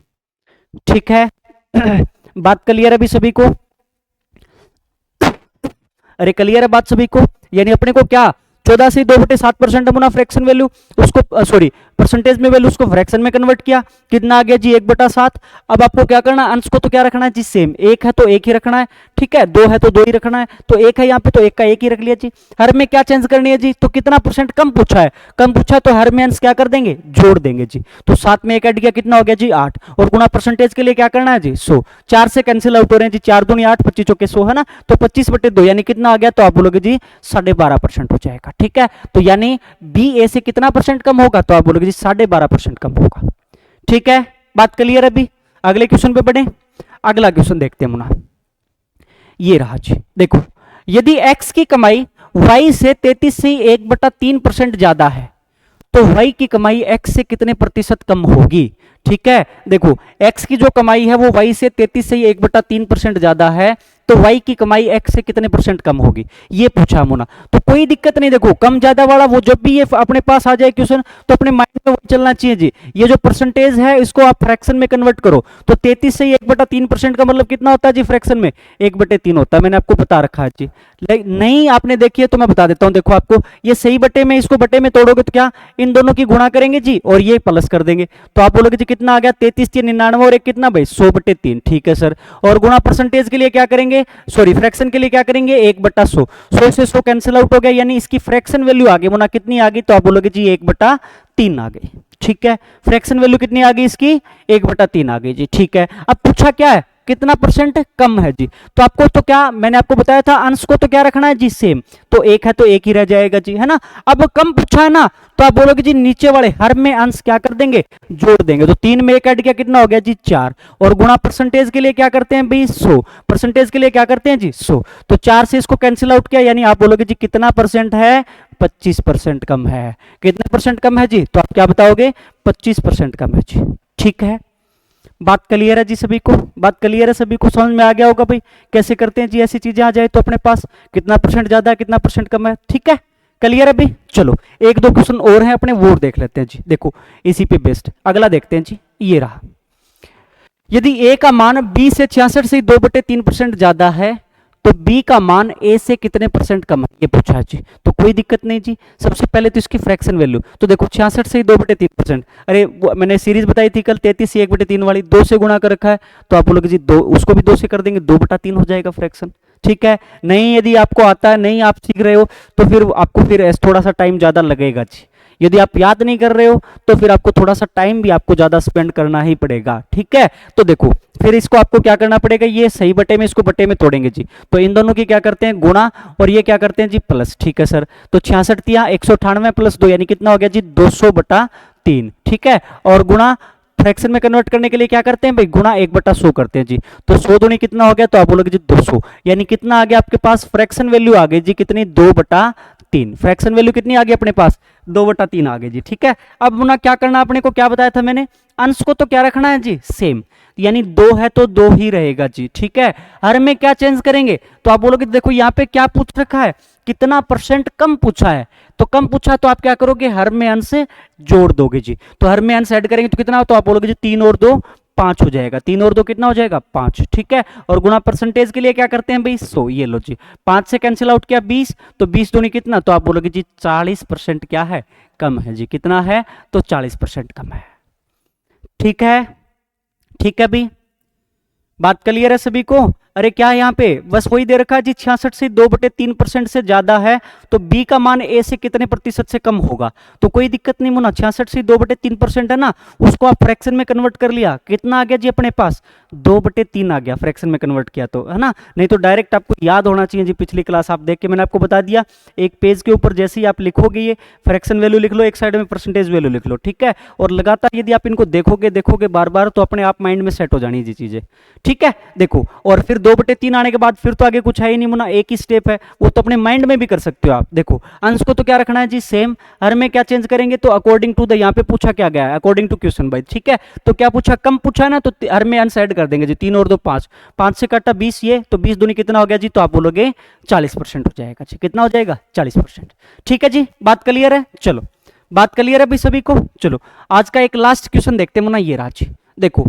ठीक है बात क्लियर है अभी सभी को, अरे क्लियर है बात सभी को, यानी अपने को क्या 14 से 2/7% नमूना फ्रैक्शन वैल्यू, उसको सॉरी परसेंटेज में वैल्यू, उसको फ्रैक्शन में कन्वर्ट किया, कितना आ गया जी 1/7। अब आपको क्या करना है, अंश को तो क्या रखना है जी सेम, एक है तो एक ही रखना है, ठीक है, दो है तो दो ही रखना है, तो एक है यहाँ पे तो एक का एक ही रख लिया जी। हर में क्या चेंज करनी है जी, तो कितना परसेंट कम पूछा है, कम पूछा है तो हर में अंश क्या कर देंगे, जोड़ देंगे जी, तो साथ में एक ऐड किया, कितना हो गया जी 8, और गुणा परसेंटेज के लिए क्या करना है जी 100, 4 से कैंसिल आउट हो रहे हैं जी, 4 दूनी 8, 25 चौके 100 है ना, तो 25/2 यानी कितना आ गया, तो आप बोलोगे जी 12.5% हो जाएगा। ठीक है, तो यानी बी ए से कितना परसेंट कम होगा, तो आप बोलोगे जी 12.5% कम होगा। ठीक है, बात क्लियर है अभी, अगले क्वेश्चन पे बढ़े। अगला क्वेश्चन देखते हैं मुना, ये रहा जी, देखो यदि x की कमाई y से 33 से 1/3% ज्यादा है तो y की कमाई x से कितने प्रतिशत कम होगी। ठीक है, देखो x की जो कमाई है वो y से 33 से 1/3% ज्यादा है, तो y की कमाई x से कितने परसेंट कम होगी, ये पूछा मुना। तो कोई दिक्कत नहीं, देखो कम ज्यादा वाला वो जब भी ये अपने पास आ जाए क्वेश्चन तो अपने माइंड में वो चलना चाहिए जी, ये जो परसेंटेज है इसको आप फ्रैक्शन में कन्वर्ट करो, तो 33 से 1/3% का मतलब कितना होता है जी फ्रैक्शन में, 1/3 होता है, मैंने आपको बता रखा है जी। नहीं आपने देखी है तो मैं बता देता हूँ, देखो आपको ये सही बटे में, इसको बटे में तोड़ोगे तो क्या, इन दोनों की गुणा करेंगे जी और ये प्लस कर देंगे, तो आप बोलोगे जी कितना आ गया, 33 3 99 और एक कितना भाई 100/3। ठीक है सर, और गुणा परसेंटेज के लिए क्या करेंगे, सॉरी फ्रैक्शन के लिए क्या करेंगे, 1/100, 100 से 100 कैंसिल आउट हो गया, यानी इसकी फ्रैक्शन वैल्यू आ गई मुना, कितनी आ गई, तो आप बोलोगे जी 1/3 आ गई। ठीक है, फ्रैक्शन वैल्यू कितनी आ गई इसकी, 1/3 आ गई जी। ठीक है, अब पूछा क्या है, कितना परसेंट कम है जी, तो आपको तो क्या मैंने आपको बताया था, अंश को तो क्या रखना है जी सेम, तो एक है तो एक ही रह जाएगा जी, है ना। अब कम पूछा है ना, तो आप बोलोगे जी नीचे वाले हर में अंश क्या कर देंगे, जोड़ देंगे, तो 3 में एक ऐड किया, कितना हो गया जी 4, और गुणा परसेंटेज के लिए क्या करते हैं भाई 100, परसेंटेज के लिए क्या करते हैं जी 100, तो 4 से इसको कैंसिल आउट किया, यानी आप बोलोगे जी कितना परसेंट है, 25% कम है। कितने परसेंट कम है जी, तो आप क्या बताओगे, 25% कम है जी। ठीक है, बात क्लियर है जी सभी को, बात क्लियर है सभी को, समझ में आ गया होगा भाई कैसे करते हैं जी, ऐसी चीजें आ जाए तो अपने पास कितना परसेंट ज्यादा है कितना परसेंट कम है। ठीक है, क्लियर है भाई, चलो एक दो क्वेश्चन और हैं अपने, वो देख लेते हैं जी, देखो इसी पे बेस्ड अगला देखते हैं जी, ये रहा, यदि a का मान b से 66 से 2/3% ज्यादा है तो b का मान a से कितने परसेंट कम है, ये पूछा है जी। तो कोई दिक्कत नहीं जी, सबसे पहले तो इसकी फ्रैक्शन वैल्यू, तो देखो 66 से 2/3%, अरे मैंने सीरीज बताई थी कल 33 से 1/3 वाली, 2 से गुणा कर रखा है, तो आप बोलोगे जी 2, उसको भी 2 से कर देंगे, 2/3 हो जाएगा फ्रैक्शन। ठीक है, नहीं यदि आपको आता है, नहीं आप सीख रहे हो तो फिर आपको फिर थोड़ा सा टाइम ज्यादा लगेगा जी, यदि आप याद नहीं कर रहे हो तो फिर आपको थोड़ा सा टाइम भी आपको ज्यादा स्पेंड करना ही पड़ेगा। ठीक है, तो देखो फिर इसको आपको क्या करना पड़ेगा, ये सही बटे में इसको बटे में तोड़ेंगे जी, तो इन दोनों की क्या करते हैं गुणा और ये क्या करते हैं जी प्लस। ठीक है सर, तो 66 198 + 2 यानी कितना हो गया जी 200/3। ठीक है, और गुणा फ्रैक्शन में कन्वर्ट करने के लिए क्या करते हैं भाई, गुणा 1/100 करते हैं जी। तो 100 दूनी कितना हो गया, तो आप बोलोगे जी 200, यानी कितना आ गया आपके पास फ्रैक्शन वैल्यू आ गई जी कितनी, 2/3। फ्रैक्शन वैल्यू कितनी आ गई अपने पास, 2/3 आ गई जी। ठीक है, अब गुना क्या करना अपने को, क्या बताया था मैंने, अंश को तो क्या रखना है जी, सेम, यानी 2 है तो 2 ही रहेगा जी। ठीक है, हर में क्या चेंज करेंगे, तो आप बोलोगे देखो यहाँ पे क्या पूछ रखा है, कितना परसेंट कम पूछा है, तो कम पूछा है तो आप क्या करोगे, हर में अंश जोड़ दोगे जी। तो हर में अंश ऐड करेंगे तो कितना, तो आप बोलोगे जी 3 और 2 5 हो जाएगा, 3 और 2 कितना हो जाएगा, 5। ठीक है, और गुणा परसेंटेज के लिए क्या करते हैं भाई, 100, ये लो जी, 5 से कैंसिल आउट किया 20, तो 20 दूनी कितना, तो आप बोलोगे जी 40% क्या है, कम है जी। कितना है, तो 40% कम है। ठीक है, ठीक है भाई, बात क्लियर है सभी को। अरे क्या है यहाँ पे, बस वही दे रखा है जी 66 से 2/3% से ज्यादा है, तो बी का मान ए से कितने प्रतिशत से कम होगा, तो कोई दिक्कत नहीं मुना, 66 से 2/3% है ना, उसको आप फ्रैक्शन में कन्वर्ट कर लिया, कितना आ गया जी अपने पास, 2/3 आ गया, फ्रैक्शन में कन्वर्ट किया तो, है ना। नहीं तो डायरेक्ट आपको याद होना चाहिए जी, पिछली क्लास आप देख के मैंने आपको बता दिया, एक पेज के ऊपर जैसे ही आप लिखोगे ये फ्रैक्शन वैल्यू लिख लो, एक साइड में परसेंटेज वैल्यू लिख लो। ठीक है, और लगातार यदि आप इनको देखोगे बार बार, तो अपने आप माइंड में सेट हो जानी जी चीजें। ठीक है, देखो, और फिर 2/3 आने के बाद फिर तो आगे कुछ है ही नहीं मुना, एक ही स्टेप है, वो तो अपने माइंड में भी कर सकते हो आप। देखो, अंश को तो क्या रखना है जी, सेम, हर में क्या चेंज करेंगे, तो अकॉर्डिंग टू द, यहाँ पे पूछा क्या गया है, अकॉर्डिंग टू क्वेश्चन भाई। ठीक है, तो क्या पूछा, कम पूछा है ना, तो हर में अंश ऐड कर देंगे जी, 3 और 2 5, 5 से काटा 20, ये तो 20 दूनी कितना हो गया जी, तो आप बोलोगे 40% हो जाएगा जी। कितना हो जाएगा, 40%। ठीक है जी, बात क्लियर है, चलो बात क्लियर है भाई सभी को। चलो आज का एक लास्ट क्वेश्चन देखते हैं मुना, ये राज, देखो,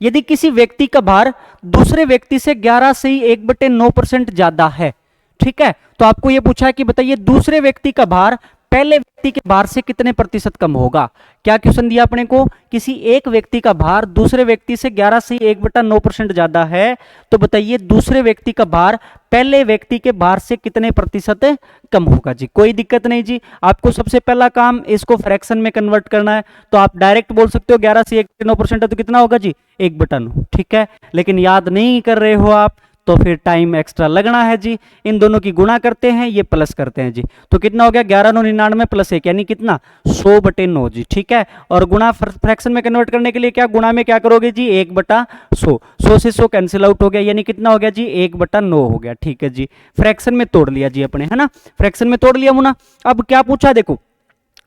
यदि किसी व्यक्ति का भार दूसरे व्यक्ति से 11 से ही 1/9% ज्यादा है, ठीक है, तो आपको यह पूछा है कि बताइए दूसरे व्यक्ति का भार पहले व्यक्ति के भार से कितने प्रतिशत कम होगा। क्या क्वेश्चन दिया अपने को, किसी एक व्यक्ति का भार दूसरे व्यक्ति से 11 से 1/9% ज्यादा है, तो बताइए दूसरे व्यक्ति का भार पहले व्यक्ति के भार से कितने प्रतिशत कम होगा जी। कोई दिक्कत नहीं जी, आपको सबसे पहला काम इसको फ्रैक्शन में कन्वर्ट करना है, तो आप डायरेक्ट बोल सकते हो 11 से 1/9% है तो कितना होगा जी, 1/9। ठीक है, लेकिन याद नहीं कर रहे हो आप, तो फिर टाइम एक्स्ट्रा लगना है जी। इन दोनों की गुणा करते हैं, ये प्लस करते हैं जी, तो कितना हो गया, 11×9 = 99 + 1 यानी कितना, 100/9 जी। ठीक है, और गुणा फ्रैक्शन में कन्वर्ट करने के लिए क्या, गुणा में क्या करोगे जी, 1/100, 100 से 100 कैंसिल आउट हो गया, यानी कितना हो गया जी, 1/9 हो गया। ठीक है जी, फ्रैक्शन में तोड़ लिया जी अपने, है ना, फ्रैक्शन में तोड़ लिया मुना। अब क्या पूछा, देखो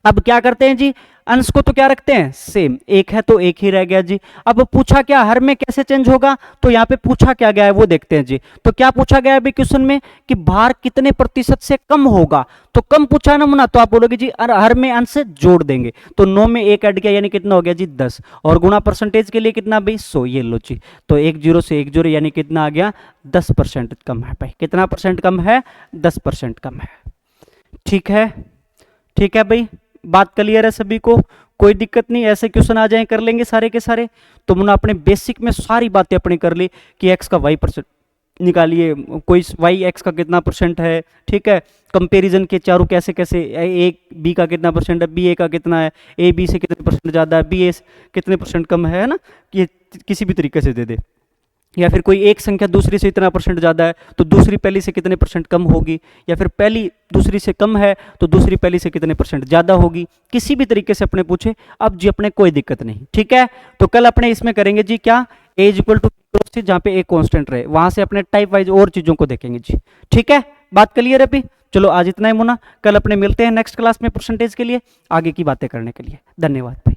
अब क्या करते हैं जी, अंश को तो क्या रखते हैं, सेम, एक है तो एक ही रह गया जी। अब पूछा क्या, हर में कैसे चेंज होगा, तो यहाँ पे पूछा क्या गया है वो देखते हैं जी। तो क्या पूछा गया है अभी क्वेश्चन में, कि भार कितने प्रतिशत से कम होगा, तो कम पूछा ना मुना, तो आप बोलोगे जी हर में अंश जोड़ देंगे, तो 9 में 1 ऐड किया यानी कितना हो गया जी 10, और गुणा परसेंटेज के लिए कितना भाई 100, ये लो जी, तो 1 0 से 1 0 यानी कितना आ गया, 10% कम है भाई। कितना परसेंट कम है, 10% कम है। ठीक है, ठीक है भाई, बात क्लियर है सभी को, कोई दिक्कत नहीं, ऐसे क्वेश्चन आ जाए कर लेंगे सारे के सारे। तो मुना अपने बेसिक में सारी बातें अपने कर ली, कि एक्स का वाई परसेंट निकालिए, कोई वाई एक्स का कितना परसेंट है। ठीक है, कंपैरिजन के चारों कैसे कैसे, ए बी का कितना परसेंट है, बी ए का कितना है, ए बी से कितने परसेंट ज़्यादा है, बी ए कितने परसेंट कम है ना, ये किसी भी तरीके से दे दे। या फिर कोई एक संख्या दूसरी से इतना परसेंट ज़्यादा है तो दूसरी पहली से कितने परसेंट कम होगी, या फिर पहली दूसरी से कम है तो दूसरी पहली से कितने परसेंट ज़्यादा होगी, किसी भी तरीके से अपने पूछे, अब जी अपने कोई दिक्कत नहीं। ठीक है, तो कल अपने इसमें करेंगे जी क्या, ए इक्वल टू जहाँ पे ए कांस्टेंट रहे, वहां से अपने टाइप वाइज और चीज़ों को देखेंगे जी। ठीक है, बात क्लियर है अभी, चलो आज इतना ही मुना, कल अपने मिलते हैं नेक्स्ट क्लास में परसेंटेज के लिए आगे की बातें करने के लिए। धन्यवाद भाई।